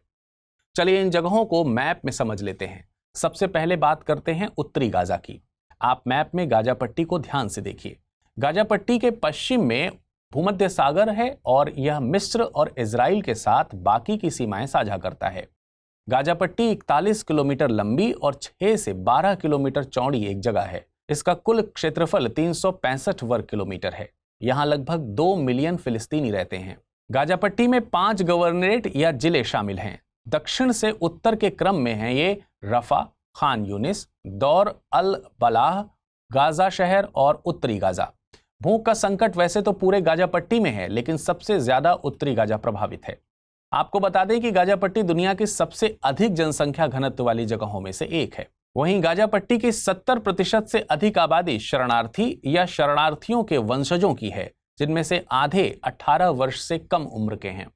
चलिए इन जगहों को मैप में समझ लेते हैं। सबसे पहले बात करते हैं उत्तरी गाजा की। आप मैप में गाजा पट्टी को ध्यान से देखिए। गाजा पट्टी के पश्चिम में भूमध्य सागर है और यह मिस्र और इजराइल के साथ बाकी की सीमाएं साझा करता है। गाजा पट्टी 41 किलोमीटर लंबी और 6 से 12 किलोमीटर चौड़ी एक जगह है। इसका कुल क्षेत्रफल 365 वर्ग किलोमीटर है। यहाँ लगभग 2 मिलियन फिलिस्तीनी रहते हैं। गाजा पट्टी में 5 गवर्नरेट या जिले शामिल हैं। दक्षिण से उत्तर के क्रम में हैं ये रफा, खान यूनिस, दौर अल बलाह, गाजा शहर और उत्तरी गाजा। भूख का संकट वैसे तो पूरे गाजा पट्टी में है, लेकिन सबसे ज्यादा उत्तरी गाजा प्रभावित है। आपको बता दें कि गाजा पट्टी दुनिया की सबसे अधिक जनसंख्या घनत्व वाली जगहों में से एक है। वहीं गाजा पट्टी की 70% से अधिक आबादी शरणार्थी या शरणार्थियों के वंशजों की है, जिनमें से आधे 18 वर्ष से कम उम्र के हैं।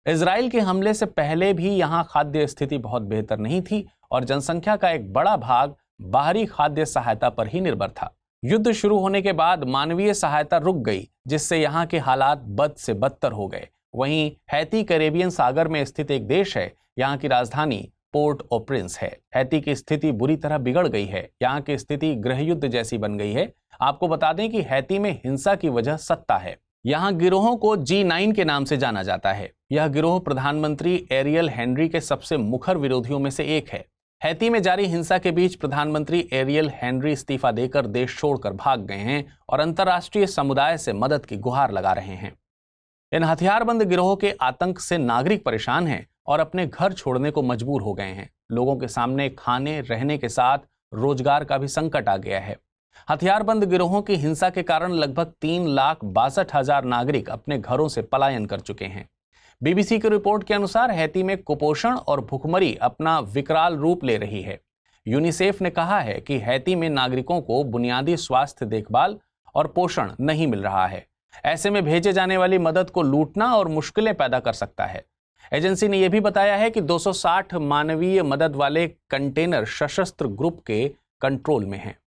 इजराइल के हमले से पहले भी यहां खाद्य स्थिति बहुत बेहतर नहीं थी और जनसंख्या का एक बड़ा भाग बाहरी खाद्य सहायता पर ही निर्भर था। युद्ध शुरू होने के बाद मानवीय सहायता रुक गई, जिससे यहाँ के हालात बद से बदतर हो गए। वहीं हैती कैरेबियन सागर में स्थित एक देश है। यहाँ की राजधानी पोर्ट ओ प्रिंस है। हैती की स्थिति बुरी तरह बिगड़ गई है। यहाँ की स्थिति गृहयुद्ध जैसी बन गई है। आपको बता दें कि हैती में हिंसा की वजह सत्ता है। यहाँ गिरोहों को G9 के नाम से जाना जाता है। यह गिरोह प्रधानमंत्री एरियल हेनरी के सबसे मुखर विरोधियों में से एक है। हैती में जारी हिंसा के बीच प्रधानमंत्री एरियल हेनरी इस्तीफा देकर देश छोड़कर भाग गए हैं और अंतर्राष्ट्रीय समुदाय से मदद की गुहार लगा रहे हैं। इन हथियारबंद गिरोहों के आतंक से नागरिक परेशान हैं और अपने घर छोड़ने को मजबूर हो गए हैं। लोगों के सामने खाने रहने के साथ रोजगार का भी संकट आ गया है। हथियारबंद गिरोहों की हिंसा के कारण लगभग 3,62,000 नागरिक अपने घरों से पलायन कर चुके हैं। बीबीसी की रिपोर्ट के अनुसार हैती में कुपोषण और भुखमरी अपना विकराल रूप ले रही है। यूनिसेफ ने कहा है कि हैती में नागरिकों को बुनियादी स्वास्थ्य देखभाल और पोषण नहीं मिल रहा है। ऐसे में भेजे जाने वाली मदद को लूटना और मुश्किलें पैदा कर सकता है। एजेंसी ने यह भी बताया है कि 260 मानवीय मदद वाले कंटेनर सशस्त्र ग्रुप के कंट्रोल में हैं।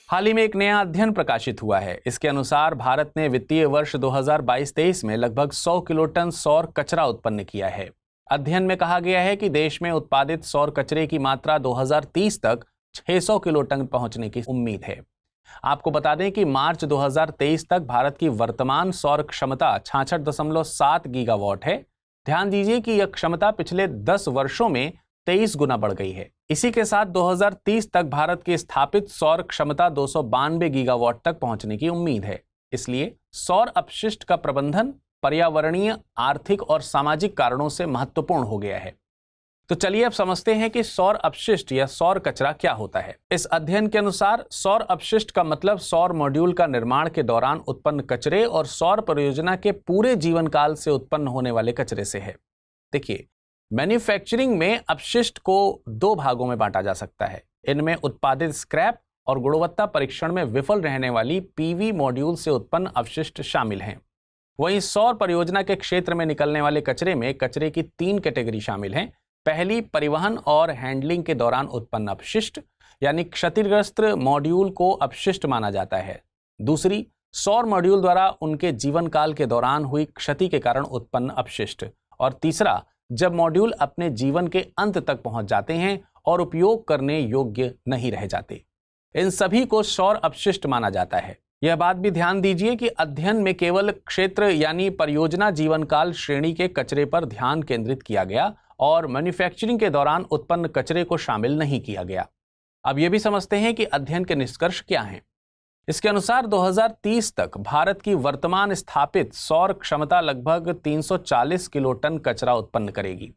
हाल ही में एक नया अध्ययन प्रकाशित हुआ है। इसके अनुसार भारत ने वित्तीय वर्ष 2022-23 में लगभग 100 किलो टन सौर कचरा उत्पन्न किया है। अध्ययन में कहा गया है कि देश में उत्पादित सौर कचरे की मात्रा 2030 तक 600 किलो टन पहुंचने की उम्मीद है। आपको बता दें कि मार्च 2023 तक भारत की वर्तमान सौर क्षमता 66.7 गीगावाट है। ध्यान दीजिए कि यह क्षमता पिछले 10 वर्षों में 23 गुना बढ़ गई है। इसी के साथ 2030 तक भारत की स्थापित सौर क्षमता 292 गीगावाट तक पहुंचने की उम्मीद है। इसलिए सौर अपशिष्ट का प्रबंधन पर्यावरणीय, आर्थिक और सामाजिक कारणों से महत्वपूर्ण हो गया है। तो चलिए अब समझते हैं कि सौर अपशिष्ट या सौर कचरा क्या होता है। इस अध्ययन के अनुसार सौर अपशिष्ट का मतलब सौर मॉड्यूल का निर्माण के दौरान उत्पन्न कचरे और सौर परियोजना के पूरे जीवन काल से उत्पन्न होने वाले कचरे से है। देखिए, मैन्युफैक्चरिंग में अपशिष्ट को 2 भागों में बांटा जा सकता है। इनमें उत्पादित स्क्रैप और गुणवत्ता परीक्षण में विफल रहने वाली पीवी मॉड्यूल से उत्पन्न अपशिष्ट शामिल हैं। वहीं सौर परियोजना के क्षेत्र में निकलने वाले कचरे में कचरे की 3 कैटेगरी शामिल हैं। पहली, परिवहन और हैंडलिंग के दौरान उत्पन्न अपशिष्ट, यानी क्षतिग्रस्त मॉड्यूल को अपशिष्ट माना जाता है। दूसरी, सौर मॉड्यूल द्वारा उनके जीवन काल के दौरान हुई क्षति के कारण उत्पन्न अपशिष्ट। और तीसरा, जब मॉड्यूल अपने जीवन के अंत तक पहुंच जाते हैं और उपयोग करने योग्य नहीं रह जाते। इन सभी को सौर अपशिष्ट माना जाता है। यह बात भी ध्यान दीजिए कि अध्ययन में केवल क्षेत्र यानी परियोजना जीवनकाल श्रेणी के कचरे पर ध्यान केंद्रित किया गया और मैन्युफैक्चरिंग के दौरान उत्पन्न कचरे को शामिल नहीं किया गया। अब यह भी समझते हैं कि अध्ययन के निष्कर्ष क्या हैं। इसके अनुसार 2030 तक भारत की वर्तमान स्थापित सौर क्षमता लगभग 340 किलो टन कचरा उत्पन्न करेगी।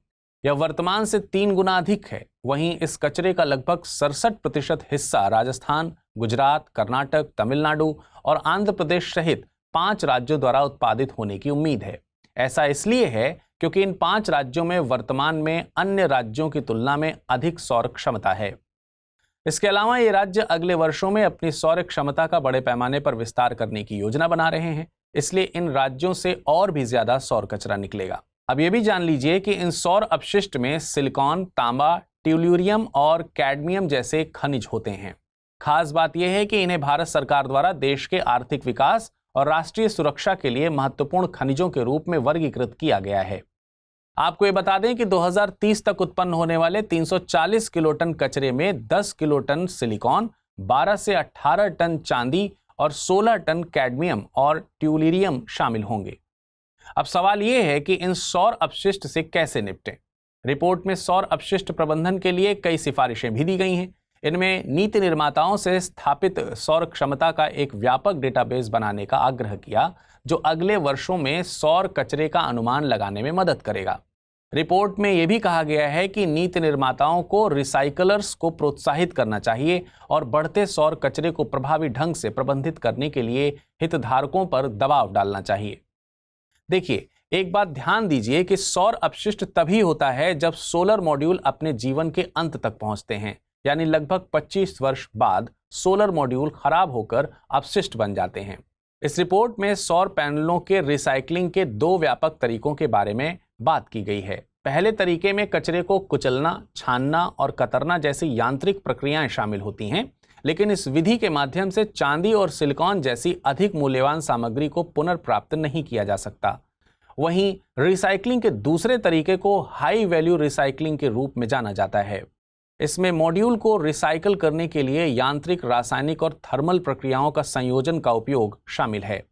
यह वर्तमान से 3 गुना अधिक है। वहीं इस कचरे का लगभग 67% हिस्सा राजस्थान, गुजरात, कर्नाटक, तमिलनाडु और आंध्र प्रदेश सहित 5 राज्यों द्वारा उत्पादित होने की उम्मीद है। ऐसा इसलिए है क्योंकि इन 5 राज्यों में वर्तमान में अन्य राज्यों की तुलना में अधिक सौर क्षमता है। इसके अलावा ये राज्य अगले वर्षों में अपनी सौर क्षमता का बड़े पैमाने पर विस्तार करने की योजना बना रहे हैं। इसलिए इन राज्यों से और भी ज्यादा सौर कचरा निकलेगा। अब ये भी जान लीजिए कि इन सौर अपशिष्ट में सिलिकॉन, तांबा, ट्यूल्यूरियम और कैडमियम जैसे खनिज होते हैं। खास बात यह है कि इन्हें भारत सरकार द्वारा देश के आर्थिक विकास और राष्ट्रीय सुरक्षा के लिए महत्वपूर्ण खनिजों के रूप में वर्गीकृत किया गया है। आपको ये बता दें कि 2030 तक उत्पन्न होने वाले 340 किलो टन कचरे में 10 किलो टन सिलिकॉन, 12 से 18 टन चांदी और 16 टन कैडमियम और ट्यूलिरियम शामिल होंगे। अब सवाल ये है कि इन सौर अपशिष्ट से कैसे निपटें। रिपोर्ट में सौर अपशिष्ट प्रबंधन के लिए कई सिफारिशें भी दी गई हैं। इनमें नीति निर्माताओं से स्थापित सौर क्षमता का एक व्यापक डेटाबेस बनाने का आग्रह किया, जो अगले वर्षों में सौर कचरे का अनुमान लगाने में मदद करेगा। रिपोर्ट में यह भी कहा गया है कि नीति निर्माताओं को रिसाइकलर्स को प्रोत्साहित करना चाहिए और बढ़ते सौर कचरे को प्रभावी ढंग से प्रबंधित करने के लिए हितधारकों पर दबाव डालना चाहिए। देखिए, एक बात ध्यान दीजिए कि सौर अपशिष्ट तभी होता है जब सोलर मॉड्यूल अपने जीवन के अंत तक पहुंचते हैं, यानी लगभग 25 वर्ष बाद सोलर मॉड्यूल खराब होकर अपशिष्ट बन जाते हैं। इस रिपोर्ट में सौर पैनलों के रिसाइकलिंग के 2 व्यापक तरीकों के बारे में बात की गई है। पहले तरीके में कचरे को कुचलना, छानना और कतरना जैसी यांत्रिक प्रक्रियाएं शामिल होती हैं, लेकिन इस विधि के माध्यम से चांदी और सिलिकॉन जैसी अधिक मूल्यवान सामग्री को पुनर्प्राप्त नहीं किया जा सकता। वहीं रिसाइकलिंग के दूसरे तरीके को हाई वैल्यू रिसाइकलिंग के रूप में जाना जाता है। इसमें मॉड्यूल को रिसाइकल करने के लिए यांत्रिक, रासायनिक और थर्मल प्रक्रियाओं का संयोजन का उपयोग शामिल है।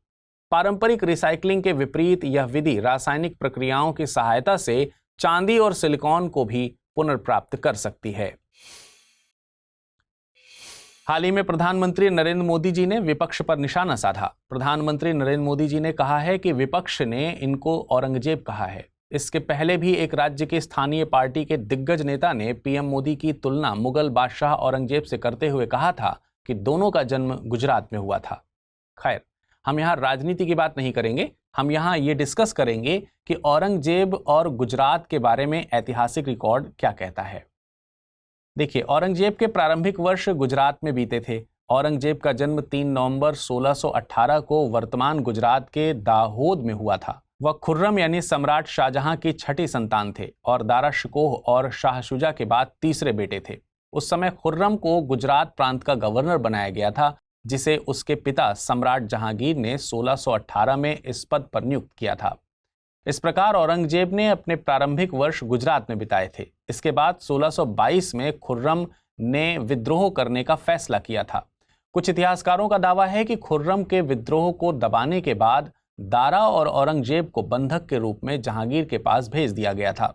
पारंपरिक रिसाइकलिंग के विपरीत यह विधि रासायनिक प्रक्रियाओं की सहायता से चांदी और सिलिकॉन को भी पुनर्प्राप्त कर सकती है। हाल ही में प्रधानमंत्री नरेंद्र मोदी जी ने विपक्ष पर निशाना साधा। प्रधानमंत्री नरेंद्र मोदी जी ने कहा है कि विपक्ष ने इनको औरंगजेब कहा है। इसके पहले भी एक राज्य की स्थानीय पार्टी के दिग्गज नेता ने पीएम मोदी की तुलना मुगल बादशाह औरंगजेब से करते हुए कहा था कि दोनों का जन्म गुजरात में हुआ था। खैर, हम यहाँ राजनीति की बात नहीं करेंगे, हम यहाँ ये डिस्कस करेंगे कि औरंगजेब और गुजरात के बारे में ऐतिहासिक रिकॉर्ड क्या कहता है। देखिए, औरंगजेब के प्रारंभिक वर्ष गुजरात में बीते थे। औरंगजेब का जन्म 3 नवंबर 1618 को वर्तमान गुजरात के दाहोद में हुआ था। वह खुर्रम यानी सम्राट शाहजहां की छठी संतान थे और दारा शिकोह और शाह शुजा के बाद तीसरे बेटे थे। उस समय खुर्रम को गुजरात प्रांत का गवर्नर बनाया गया था, जिसे उसके पिता सम्राट जहांगीर ने 1618 में इस पद पर नियुक्त किया था। इस प्रकार औरंगजेब ने अपने प्रारंभिक वर्ष गुजरात में बिताए थे। इसके बाद 1622 में खुर्रम ने विद्रोह करने का फैसला किया था। कुछ इतिहासकारों का दावा है कि खुर्रम के विद्रोह को दबाने के बाद दारा और औरंगजेब को बंधक के रूप में जहांगीर के पास भेज दिया गया था।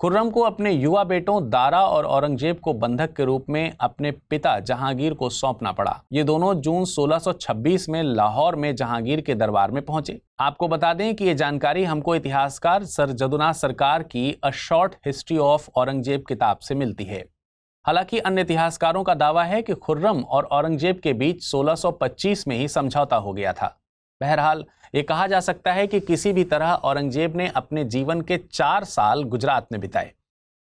खुर्रम को अपने युवा बेटों दारा और औरंगजेब को बंधक के रूप में अपने पिता जहांगीर को सौंपना पड़ा। ये दोनों जून 1626 में लाहौर में जहांगीर के दरबार में पहुंचे। आपको बता दें कि ये जानकारी हमको इतिहासकार सर जदुनाथ सरकार की a short history of Aurangzeb किताब से मिलती है। हालांकि अन्य इतिहासकारों का दावा है कि खुर्रम और औरंगजेब के बीच 1625 में ही समझौता हो गया था। बहरहाल, ये कहा जा सकता है कि किसी भी तरह औरंगजेब ने अपने जीवन के 4 साल गुजरात में बिताए।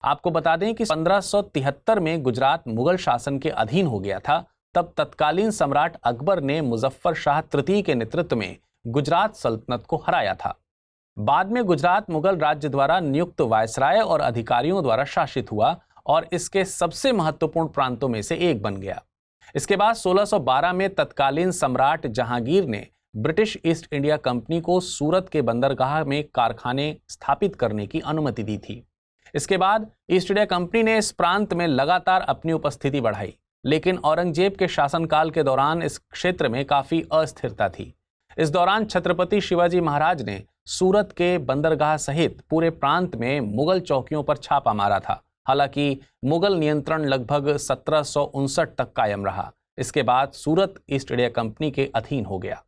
आपको बता दें कि 1573 में गुजरात मुगल शासन के अधीन हो गया था। तब तत्कालीन सम्राट अकबर ने मुजफ्फर शाह तृतीय के नेतृत्व में गुजरात सल्तनत को हराया था। बाद में गुजरात मुगल राज्य द्वारा नियुक्त वायसराय और अधिकारियों द्वारा शासित हुआ और इसके सबसे महत्वपूर्ण प्रांतों में से एक बन गया। इसके बाद 1612 में तत्कालीन सम्राट जहांगीर ने ब्रिटिश ईस्ट इंडिया कंपनी को सूरत के बंदरगाह में कारखाने स्थापित करने की अनुमति दी थी। इसके बाद ईस्ट इंडिया कंपनी ने इस प्रांत में लगातार अपनी उपस्थिति बढ़ाई, लेकिन औरंगजेब के शासनकाल के दौरान इस क्षेत्र में काफी अस्थिरता थी। इस दौरान छत्रपति शिवाजी महाराज ने सूरत के बंदरगाह सहित पूरे प्रांत में मुगल चौकियों पर छापा मारा था। हालांकि मुगल नियंत्रण लगभग 1759 तक कायम रहा। इसके बाद सूरत ईस्ट इंडिया कंपनी के अधीन हो गया।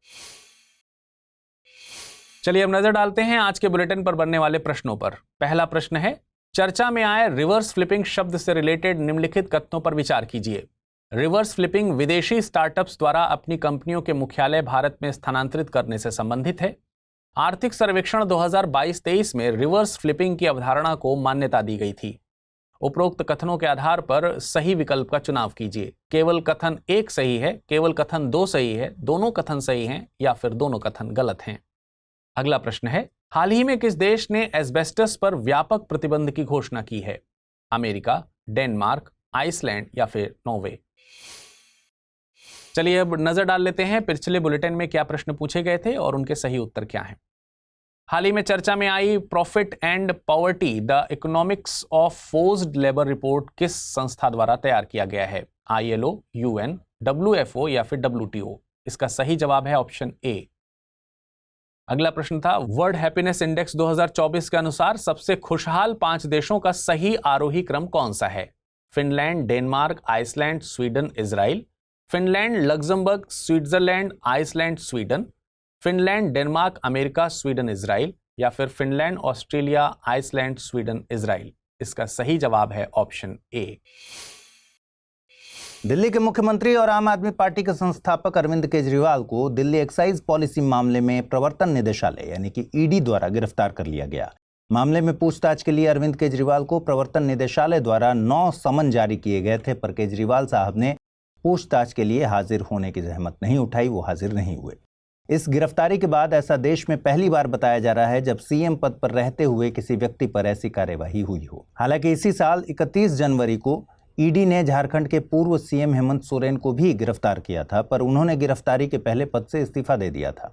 चलिए अब नजर डालते हैं आज के बुलेटिन पर बनने वाले प्रश्नों पर। पहला प्रश्न है, चर्चा में आए रिवर्स फ्लिपिंग शब्द से रिलेटेड निम्नलिखित कथनों पर विचार कीजिए। रिवर्स फ्लिपिंग विदेशी स्टार्टअप्स द्वारा अपनी कंपनियों के मुख्यालय भारत में स्थानांतरित करने से संबंधित है। आर्थिक सर्वेक्षण 2022-23 में रिवर्स फ्लिपिंग की अवधारणा को मान्यता दी गई थी। उपरोक्त कथनों के आधार पर सही विकल्प का चुनाव कीजिए। केवल कथन 1 सही है, केवल कथन 2 सही है, दोनों कथन सही हैं या फिर दोनों कथन गलत हैं। अगला प्रश्न है, हाल ही में किस देश ने एस्बेस्टस पर व्यापक प्रतिबंध की घोषणा की है? अमेरिका, डेनमार्क, आइसलैंड या फिर नॉर्वे? चलिए अब नजर डाल लेते हैं पिछले बुलेटिन में क्या प्रश्न पूछे गए थे और उनके सही उत्तर क्या हैं। हाल ही में चर्चा में आई profit and poverty the economics of forced labour report किस संस्था द्वारा तैयार किया गया है? ILO, UN, WFO या फिर WTO? इसका सही जवाब है ऑप्शन ए। अगला प्रश्न था, वर्ल्ड हैप्पीनेस इंडेक्स 2024 के अनुसार सबसे खुशहाल 5 देशों का सही आरोही क्रम कौन सा है? Finland, Denmark, Iceland, Sweden, Israel? Finland, Luxembourg, Switzerland, Iceland, Sweden? Finland, Denmark, America, Sweden, Israel? या फिर Finland, Australia, Iceland, Sweden, Israel? इसका सही जवाब है ऑप्शन ए। दिल्ली के मुख्यमंत्री और आम आदमी पार्टी के संस्थापक अरविंद केजरीवाल को दिल्ली एक्साइज पॉलिसी मामले में प्रवर्तन निदेशालय यानी कि ईडी द्वारा गिरफ्तार कर लिया गया। मामले में पूछताछ के लिए अरविंद केजरीवाल को प्रवर्तन निदेशालय द्वारा 9 समन जारी किए गए थे, पर केजरीवाल साहब ने पूछताछ के लिए हाजिर होने की जहमत नहीं उठाई, वो हाजिर नहीं हुए। इस गिरफ्तारी के बाद ऐसा देश में पहली बार बताया जा रहा है जब सीएम पद पर रहते हुए किसी व्यक्ति पर ऐसी कार्यवाही हुई हो। हालांकि इसी साल 31 जनवरी को ईडी ने झारखंड के पूर्व सीएम हेमंत सोरेन को भी गिरफ्तार किया था, पर उन्होंने गिरफ्तारी के पहले पद से इस्तीफा दे दिया था।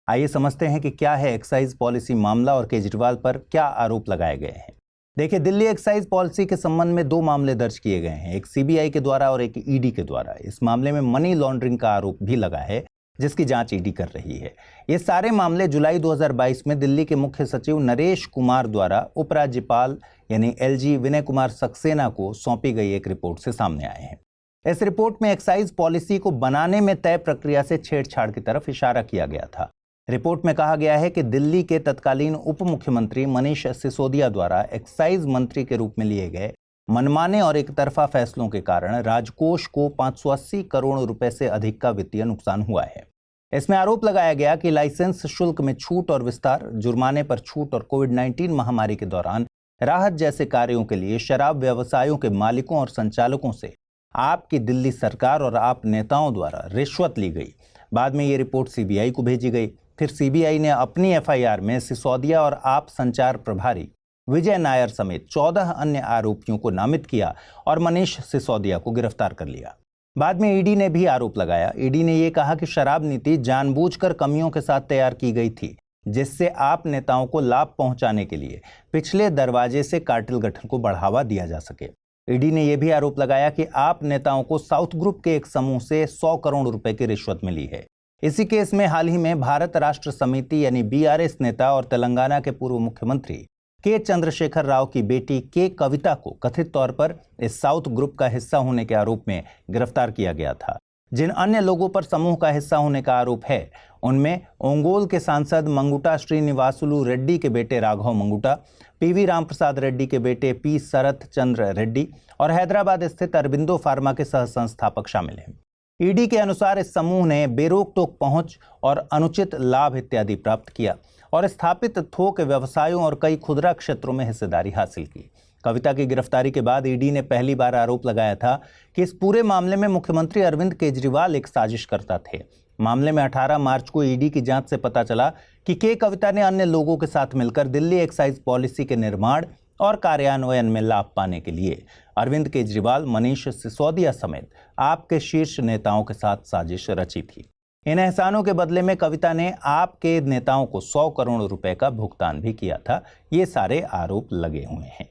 आइए समझते हैं कि क्या है एक्साइज पॉलिसी मामला और केजरीवाल पर क्या आरोप लगाए गए हैं। देखिए, दिल्ली एक्साइज पॉलिसी के संबंध में 2 मामले दर्ज किए गए हैं, एक सीबीआई के द्वारा और एक ईडी के द्वारा। इस मामले में मनी लॉन्ड्रिंग का आरोप भी लगा है, जिसकी जांच ईडी कर रही है। ये सारे मामले जुलाई 2022 में दिल्ली के मुख्य सचिव नरेश कुमार द्वारा उपराज्यपाल यानी एलजी विनय कुमार सक्सेना को सौंपी गई एक रिपोर्ट से सामने आए हैं। इस रिपोर्ट में एक्साइज पॉलिसी को बनाने में तय प्रक्रिया से छेड़छाड़ की तरफ इशारा किया गया था। रिपोर्ट में कहा गया है कि दिल्ली के तत्कालीन उप मुख्यमंत्री मनीष सिसोदिया द्वारा एक्साइज मंत्री के रूप में लिए गए मनमाने और एक तरफा फैसलों के कारण राजकोष को 580 करोड़ रुपए से अधिक का वित्तीय नुकसान हुआ है। इसमें आरोप लगाया गया कि लाइसेंस शुल्क में छूट और विस्तार, जुर्माने पर छूट और कोविड-19 महामारी के दौरान राहत जैसे कार्यों के लिए शराब व्यवसायों के मालिकों और संचालकों से आपकी दिल्ली सरकार और आप नेताओं द्वारा रिश्वत ली गई। बाद में ये रिपोर्ट सीबीआई को भेजी गई। फिर सीबीआई ने अपनी एफआईआर में सिसोदिया और आप संचार प्रभारी विजय नायर समेत 14 अन्य आरोपियों को नामित किया और मनीष सिसोदिया को गिरफ्तार कर लिया। बाद में ईडी ने भी आरोप लगाया। ईडी ने यह कहा कि शराब नीति जानबूझकर कमियों के साथ तैयार की गई थी, जिससे आप नेताओं को लाभ पहुंचाने के लिए पिछले दरवाजे से कार्टेल गठन को बढ़ावा दिया जा सके। ईडी ने यह भी आरोप लगाया कि आप नेताओं को साउथ ग्रुप के एक समूह से 100 करोड़ रुपए की रिश्वत मिली है। इसी केस में हाल ही में भारत राष्ट्र समिति यानी बीआरएस नेता और तेलंगाना के पूर्व मुख्यमंत्री के चंद्रशेखर राव की बेटी के कविता को कथित तौर पर इस साउथ ग्रुप का हिस्सा होने के आरोप में गिरफ्तार किया गया था। जिन अन्य लोगों पर समूह का हिस्सा होने का आरोप है, उनमें ओंगोल के सांसद मंगुटा श्रीनिवासुलु रेड्डी के बेटे राघव मंगुटा, पीवी रामप्रसाद रेड्डी के बेटे पी शरथ चंद्र रेड्डी और हैदराबाद स्थित अरबिंदो फार्मा के सह संस्थापक शामिल हैं। ईडी के अनुसार इस समूह ने बेरोक टोक पहुंच और अनुचित लाभ इत्यादि प्राप्त किया और स्थापित थोक व्यवसायों और कई खुदरा क्षेत्रों में हिस्सेदारी हासिल की। कविता की गिरफ्तारी के बाद ईडी ने पहली बार आरोप लगाया था कि इस पूरे मामले में मुख्यमंत्री अरविंद केजरीवाल एक साजिशकर्ता थे। मामले में 18 मार्च को ईडी की जांच से पता चला कि के कविता ने अन्य लोगों के साथ मिलकर दिल्ली एक्साइज पॉलिसी के निर्माण और कार्यान्वयन में लाभ पाने के लिए अरविंद केजरीवाल, मनीष सिसोदिया समेत आपके शीर्ष नेताओं के साथ साजिश रची थी। इन एहसानों के बदले में कविता ने आपके नेताओं को 100 करोड़ रुपए का भुगतान भी किया था। ये सारे आरोप लगे हुए हैं।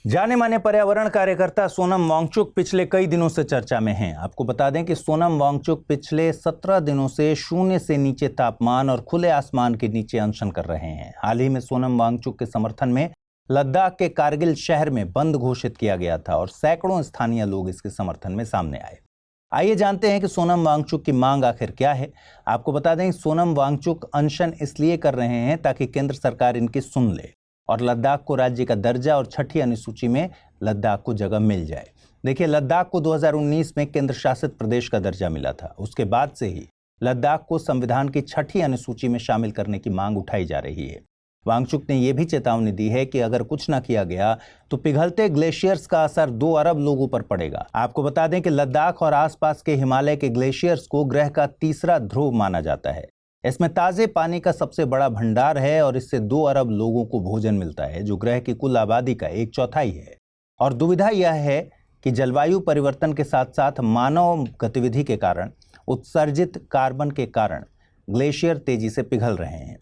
जाने माने पर्यावरण कार्यकर्ता सोनम वांगचुक पिछले कई दिनों से चर्चा में हैं। आपको बता दें कि सोनम वांगचुक पिछले 17 दिनों से शून्य से नीचे तापमान और खुले आसमान के नीचे अनशन कर रहे हैं। हाल ही में सोनम वांगचुक के समर्थन में लद्दाख के कारगिल शहर में बंद घोषित किया गया था और सैकड़ों स्थानीय लोग इसके समर्थन में सामने आए। आइए जानते हैं कि सोनम वांगचुक की मांग आखिर क्या है। आपको बता दें सोनम वांगचुक अनशन इसलिए कर रहे हैं ताकि केंद्र सरकार इनकी सुन ले और लद्दाख को राज्य का दर्जा और 6ठी अनुसूची में लद्दाख को जगह मिल जाए। देखिए, लद्दाख को 2019 में केंद्र शासित प्रदेश का दर्जा मिला था। उसके बाद से ही लद्दाख को संविधान की 6ठी अनुसूची में शामिल करने की मांग उठाई जा रही है। वांगचुक ने यह भी चेतावनी दी है कि अगर कुछ न किया गया तो पिघलते ग्लेशियर्स का असर 2 अरब लोगों पर पड़ेगा। आपको बता दें कि लद्दाख और आसपास के हिमालय के ग्लेशियर्स को ग्रह का तीसरा ध्रुव माना जाता है। इसमें ताजे पानी का सबसे बड़ा भंडार है और इससे 2 अरब लोगों को भोजन मिलता है, जो ग्रह की कुल आबादी का 1/4 है। और दुविधा यह है कि जलवायु परिवर्तन के साथ साथ मानव गतिविधि के कारण उत्सर्जित कार्बन के कारण ग्लेशियर तेजी से पिघल रहे हैं।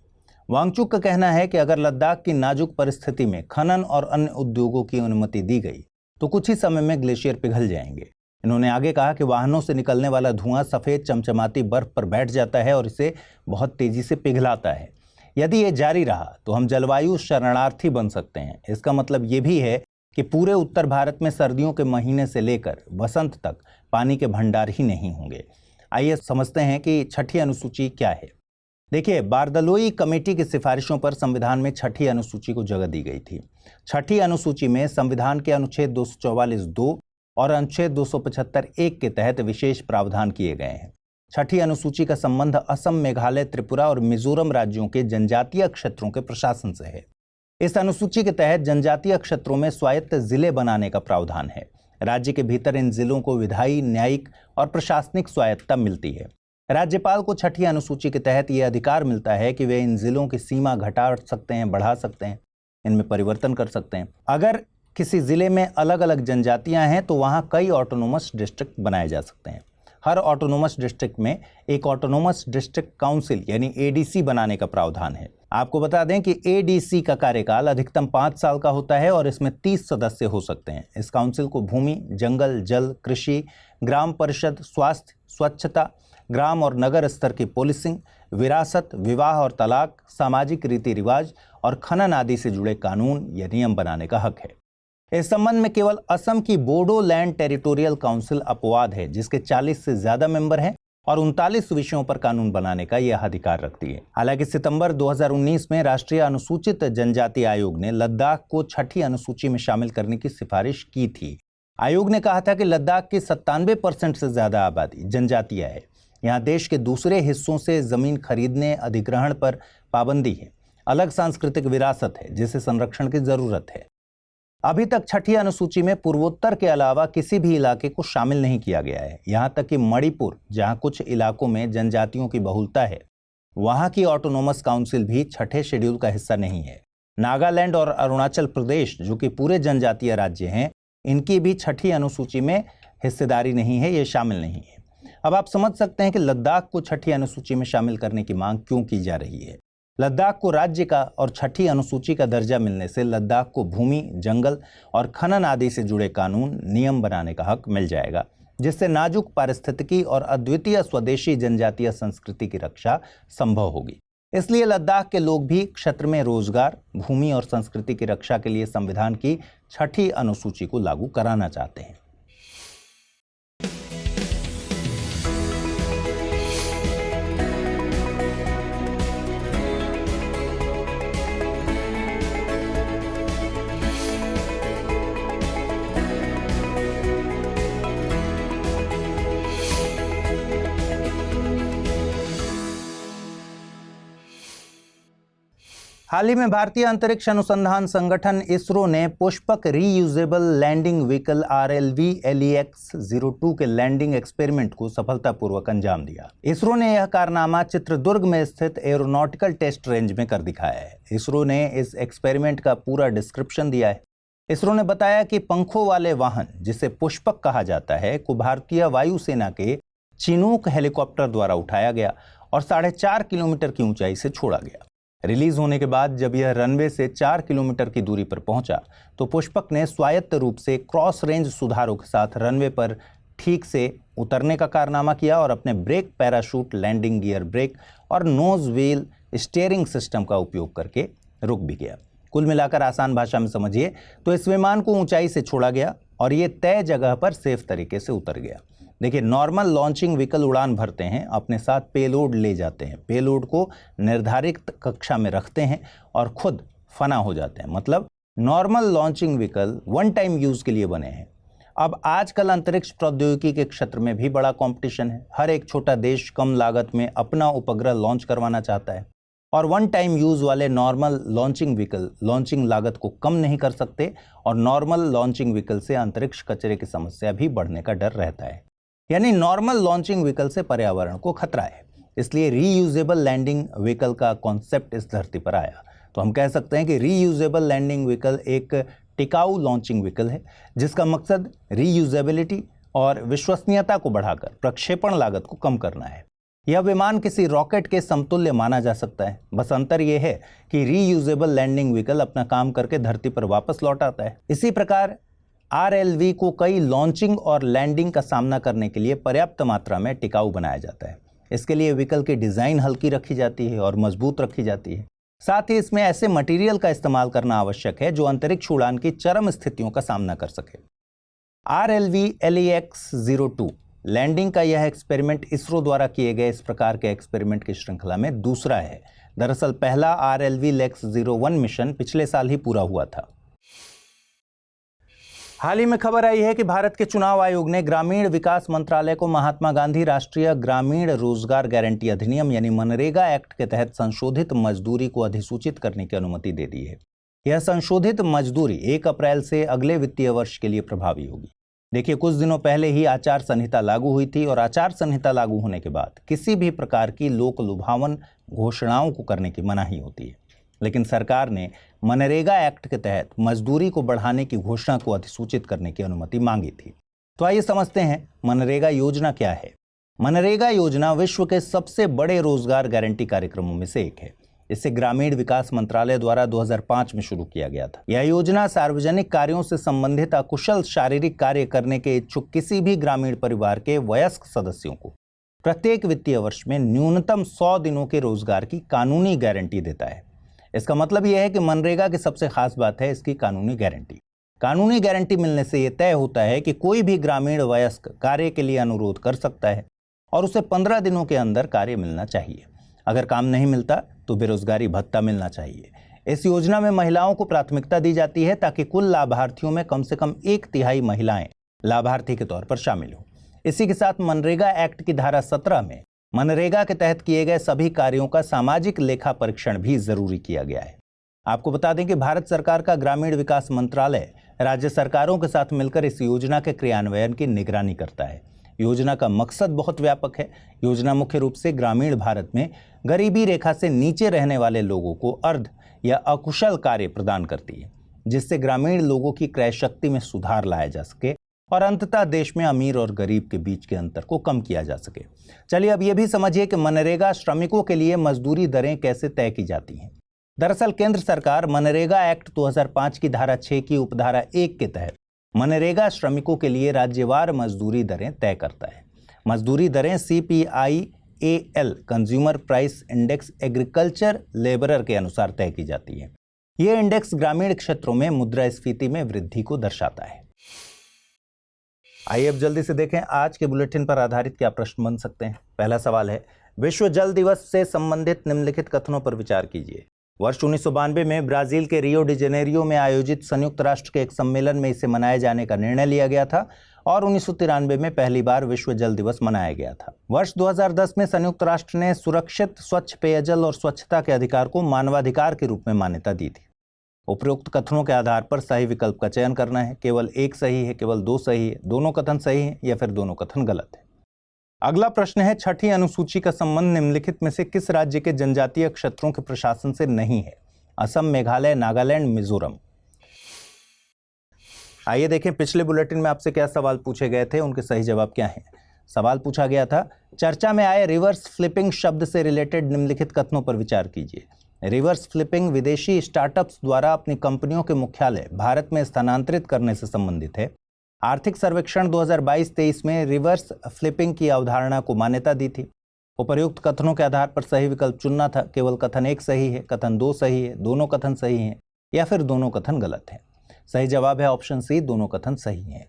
वांगचुक का कहना है कि अगर लद्दाख की नाजुक परिस्थिति में खनन और अन्य उद्योगों की अनुमति दी गई तो कुछ ही समय में ग्लेशियर पिघल जाएंगे। इन्होंने आगे कहा कि वाहनों से निकलने वाला धुआं सफ़ेद चमचमाती बर्फ पर बैठ जाता है और इसे बहुत तेजी से पिघलाता है। यदि ये जारी रहा तो हम जलवायु शरणार्थी बन सकते हैं। इसका मतलब ये भी है कि पूरे उत्तर भारत में सर्दियों के महीने से लेकर वसंत तक पानी के भंडार ही नहीं होंगे। आइए समझते हैं कि 6ठी अनुसूची क्या है। देखिए, बारदलोई कमेटी की सिफारिशों पर संविधान में छठी अनुसूची को जगह दी गई थी। छठी अनुसूची में संविधान के अनुच्छेद 244(2) और अनुच्छेद 275(1) के तहत विशेष प्रावधान किए गए हैं। छठी अनुसूची का संबंध असम, मेघालय, त्रिपुरा और मिजोरम राज्यों के जनजातीय क्षेत्रों के प्रशासन से है। इस अनुसूची के तहत जनजातीय क्षेत्रों में स्वायत्त जिले बनाने का प्रावधान है। राज्य के भीतर इन जिलों को विधायी, न्यायिक और प्रशासनिक स्वायत्तता मिलती है। राज्यपाल को छठी अनुसूची के तहत यह अधिकार मिलता है कि वे इन जिलों की सीमा घटा सकते हैं, बढ़ा सकते हैं, इनमें परिवर्तन कर सकते हैं। अगर किसी जिले में अलग अलग जनजातियां हैं तो वहां कई ऑटोनोमस डिस्ट्रिक्ट बनाए जा सकते हैं। हर ऑटोनोमस डिस्ट्रिक्ट में एक ऑटोनोमस डिस्ट्रिक्ट काउंसिल यानी एडीसी बनाने का प्रावधान है। आपको बता दें कि एडीसी का कार्यकाल अधिकतम 5 साल का होता है और इसमें 30 सदस्य हो सकते हैं। इस काउंसिल को भूमि, जंगल, जल, कृषि, ग्राम परिषद, स्वास्थ्य, स्वच्छता, ग्राम और नगर स्तर की पुलिसिंग, विरासत, विवाह और तलाक, सामाजिक रीति रिवाज और खनन आदि से जुड़े कानून या नियम बनाने का हक है। इस संबंध में केवल असम की बोडोलैंड टेरिटोरियल काउंसिल अपवाद है, जिसके 40 से ज्यादा मेंबर हैं और 39 विषयों पर कानून बनाने का यह अधिकार रखती है। हालांकि सितंबर 2019 में राष्ट्रीय अनुसूचित जनजाति आयोग ने लद्दाख को छठी अनुसूची में शामिल करने की सिफारिश की थी। आयोग ने कहा था कि लद्दाख की 97% से ज्यादा आबादी जनजातीय है। यहाँ देश के दूसरे हिस्सों से जमीन खरीदने, अधिग्रहण पर पाबंदी है। अलग सांस्कृतिक विरासत है जिसे संरक्षण की जरूरत है। अभी तक छठी अनुसूची में पूर्वोत्तर के अलावा किसी भी इलाके को शामिल नहीं किया गया है। यहाँ तक कि मणिपुर, जहाँ कुछ इलाकों में जनजातियों की बहुलता है, वहाँ की ऑटोनोमस काउंसिल भी छठे शेड्यूल का हिस्सा नहीं है। नागालैंड और अरुणाचल प्रदेश, जो कि पूरे जनजातीय राज्य हैं, इनकी भी छठी अनुसूची में हिस्सेदारी नहीं है, ये शामिल नहीं है। अब आप समझ सकते हैं कि लद्दाख को छठी अनुसूची में शामिल करने की मांग क्यों की जा रही है। लद्दाख को राज्य का और छठी अनुसूची का दर्जा मिलने से लद्दाख को भूमि, जंगल और खनन आदि से जुड़े कानून, नियम बनाने का हक मिल जाएगा, जिससे नाजुक पारिस्थितिकी और अद्वितीय स्वदेशी जनजातीय संस्कृति की रक्षा संभव होगी। इसलिए लद्दाख के लोग भी क्षेत्र में रोजगार, भूमि और संस्कृति की रक्षा के लिए संविधान की छठी अनुसूची को लागू कराना चाहते हैं। हाल ही में भारतीय अंतरिक्ष अनुसंधान संगठन इसरो ने Pushpak reusable landing vehicle RLV LEX-02 के लैंडिंग एक्सपेरिमेंट को सफलतापूर्वक अंजाम दिया। इसरो ने यह कारनामा चित्रदुर्ग में स्थित एरोनॉटिकल टेस्ट रेंज में कर दिखाया है। इसरो ने इस एक्सपेरिमेंट का पूरा डिस्क्रिप्शन दिया है। इसरो ने बताया कि पंखों वाले वाहन, जिसे पुष्पक कहा जाता है, को भारतीय वायुसेना के चिनूक हेलीकॉप्टर द्वारा उठाया गया और 4.5 किलोमीटर की ऊंचाई से छोड़ा गया। रिलीज होने के बाद जब यह रनवे से 4 किलोमीटर की दूरी पर पहुंचा तो पुष्पक ने स्वायत्त रूप से क्रॉस रेंज सुधारों के साथ रनवे पर ठीक से उतरने का कारनामा किया और अपने brake, parachute, landing gear brake और नोज व्हील स्टीयरिंग सिस्टम का उपयोग करके रुक भी गया। कुल मिलाकर आसान भाषा में समझिए तो इस विमान को ऊंचाई से छोड़ा गया और ये तय जगह पर सेफ तरीके से उतर गया। देखिए, नॉर्मल लॉन्चिंग व्हीकल उड़ान भरते हैं, अपने साथ पेलोड ले जाते हैं, पेलोड को निर्धारित कक्षा में रखते हैं और खुद फना हो जाते हैं। मतलब normal launching vehicle one time use के लिए बने हैं। अब आजकल अंतरिक्ष प्रौद्योगिकी के क्षेत्र में भी बड़ा कंपटीशन है। हर एक छोटा देश कम लागत में अपना उपग्रह लॉन्च करवाना चाहता है और वन टाइम यूज़ वाले नॉर्मल लॉन्चिंग व्हीकल लॉन्चिंग लागत को कम नहीं कर सकते और नॉर्मल लॉन्चिंग व्हीकल से अंतरिक्ष कचरे की समस्या भी बढ़ने का डर रहता है। यानी नॉर्मल लॉन्चिंग व्हीकल से पर्यावरण को खतरा है। इसलिए रीयूजेबल लैंडिंग व्हीकल का कॉन्सेप्ट इस धरती पर आया। तो हम कह सकते हैं कि रीयूजेबल लैंडिंग व्हीकल एक टिकाऊ लॉन्चिंग व्हीकल है जिसका मकसद रीयूजेबिलिटी और विश्वसनीयता को बढ़ाकर प्रक्षेपण लागत को कम करना है। यह विमान किसी रॉकेट के समतुल्य माना जा सकता है। बस अंतर यह है कि रीयूजेबल लैंडिंग व्हीकल अपना काम करके धरती पर वापस लौट आता है। इसी प्रकार RLV को कई लॉन्चिंग और लैंडिंग का सामना करने के लिए पर्याप्त मात्रा में टिकाऊ बनाया जाता है। इसके लिए व्हीकल की डिज़ाइन हल्की रखी जाती है और मजबूत रखी जाती है। साथ ही इसमें ऐसे मटेरियल का इस्तेमाल करना आवश्यक है जो अंतरिक्ष उड़ान की चरम स्थितियों का सामना कर सके। RLV LEX-02 लैंडिंग का यह एक्सपेरिमेंट इसरो द्वारा किए गए इस प्रकार के एक्सपेरिमेंट की श्रृंखला में दूसरा है। दरअसल पहला RLV-LEX-01 मिशन पिछले साल ही पूरा हुआ था। हाल ही में खबर आई है कि भारत के चुनाव आयोग ने ग्रामीण विकास मंत्रालय को महात्मा गांधी राष्ट्रीय ग्रामीण रोजगार गारंटी अधिनियम यानी मनरेगा एक्ट के तहत संशोधित मजदूरी को अधिसूचित करने की अनुमति दे दी है। यह संशोधित मजदूरी 1 अप्रैल से अगले वित्तीय वर्ष के लिए प्रभावी होगी। देखिए, कुछ दिनों पहले ही आचार संहिता लागू हुई थी और आचार संहिता लागू होने के बाद किसी भी प्रकार की लोक लुभावन घोषणाओं को करने की मनाही होती है, लेकिन सरकार ने मनरेगा एक्ट के तहत मजदूरी को बढ़ाने की घोषणा को अधिसूचित करने की अनुमति मांगी थी। तो आइए समझते हैं मनरेगा योजना क्या है। मनरेगा योजना विश्व के सबसे बड़े रोजगार गारंटी कार्यक्रमों में से एक है। इसे ग्रामीण विकास मंत्रालय द्वारा 2005 में शुरू किया गया था। यह योजना सार्वजनिक कार्यों से संबंधित अकुशल शारीरिक कार्य करने के इच्छुक किसी भी ग्रामीण परिवार के वयस्क सदस्यों को प्रत्येक वित्तीय वर्ष में न्यूनतम 100 दिनों के रोजगार की कानूनी गारंटी देता है। इसका मतलब यह है कि मनरेगा की सबसे खास बात है इसकी कानूनी गारंटी। कानूनी गारंटी मिलने से यह तय होता है कि कोई भी ग्रामीण वयस्क कार्य के लिए अनुरोध कर सकता है और उसे 15 दिनों के अंदर कार्य मिलना चाहिए। अगर काम नहीं मिलता तो बेरोजगारी भत्ता मिलना चाहिए। इस योजना में महिलाओं को प्राथमिकता दी जाती है ताकि कुल लाभार्थियों में कम से कम 1/3 महिलाएं लाभार्थी के तौर पर शामिल हों। इसी के साथ मनरेगा एक्ट की धारा 17 में मनरेगा के तहत किए गए सभी कार्यों का सामाजिक लेखा परीक्षण भी जरूरी किया गया है। आपको बता दें कि भारत सरकार का ग्रामीण विकास मंत्रालय राज्य सरकारों के साथ मिलकर इस योजना के क्रियान्वयन की निगरानी करता है। योजना का मकसद बहुत व्यापक है। योजना मुख्य रूप से ग्रामीण भारत में गरीबी रेखा से नीचे रहने वाले लोगों को अर्ध या अकुशल कार्य प्रदान करती है, जिससे ग्रामीण लोगों की क्रय शक्ति में सुधार लाया जा सके और अंततः देश में अमीर और गरीब के बीच के अंतर को कम किया जा सके। चलिए अब यह भी समझिए कि मनरेगा श्रमिकों के लिए मजदूरी दरें कैसे तय की जाती हैं। दरअसल केंद्र सरकार मनरेगा एक्ट 2005 की धारा 6 की उपधारा 1 के तहत मनरेगा श्रमिकों के लिए राज्यवार मजदूरी दरें तय करता है। मजदूरी दरें CPIAL consumer price index agriculture labourer के अनुसार तय की जाती है। यह इंडेक्स ग्रामीण क्षेत्रों में मुद्रास्फीति में वृद्धि को दर्शाता है। आइए अब जल्दी से देखें आज के बुलेटिन पर आधारित क्या प्रश्न बन सकते हैं। पहला सवाल है, विश्व जल दिवस से संबंधित निम्नलिखित कथनों पर विचार कीजिए। वर्ष 1992 में ब्राजील के रियो डी जेनेरियो में आयोजित संयुक्त राष्ट्र के एक सम्मेलन में इसे मनाए जाने का निर्णय लिया गया था और 1993 में पहली बार विश्व जल दिवस मनाया गया था। वर्ष 2010 में संयुक्त राष्ट्र ने सुरक्षित स्वच्छ पेयजल और स्वच्छता के अधिकार को मानवाधिकार के रूप में मान्यता दी थी। उपरोक्त कथनों के आधार पर सही विकल्प का चयन करना है। केवल एक सही है, केवल 2 सही है, दोनों कथन सही हैं या फिर दोनों कथन गलत है। अगला प्रश्न है, छठी अनुसूची का संबंध निम्नलिखित में से किस राज्य के जनजातीय क्षेत्रों के प्रशासन से नहीं है? असम, मेघालय, नागालैंड, मिजोरम। आइए देखें पिछले बुलेटिन में आपसे क्या सवाल पूछे गए थे, उनके सही जवाब क्या हैं। सवाल पूछा गया था, चर्चा में आए रिवर्स फ्लिपिंग शब्द से रिलेटेड निम्नलिखित कथनों पर विचार कीजिए। रिवर्स फ्लिपिंग विदेशी स्टार्टअप्स द्वारा अपनी कंपनियों के मुख्यालय भारत में स्थानांतरित करने से संबंधित है। आर्थिक सर्वेक्षण 2022-23 में रिवर्स फ्लिपिंग की अवधारणा को मान्यता दी थी। उपर्युक्त कथनों के आधार पर सही विकल्प चुनना था। केवल कथन 1 सही है, कथन 2 सही है, दोनों कथन सही हैं या फिर दोनों कथन गलत हैं। सही जवाब है ऑप्शन सी, दोनों कथन सही हैं।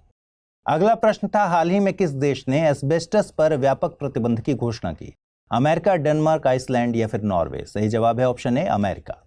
अगला प्रश्न था, हाल ही में किस देश ने एस्बेस्टस पर व्यापक प्रतिबंध की घोषणा की? अमेरिका, डेनमार्क, आइसलैंड या फिर नॉर्वे। सही जवाब है ऑप्शन ए, अमेरिका।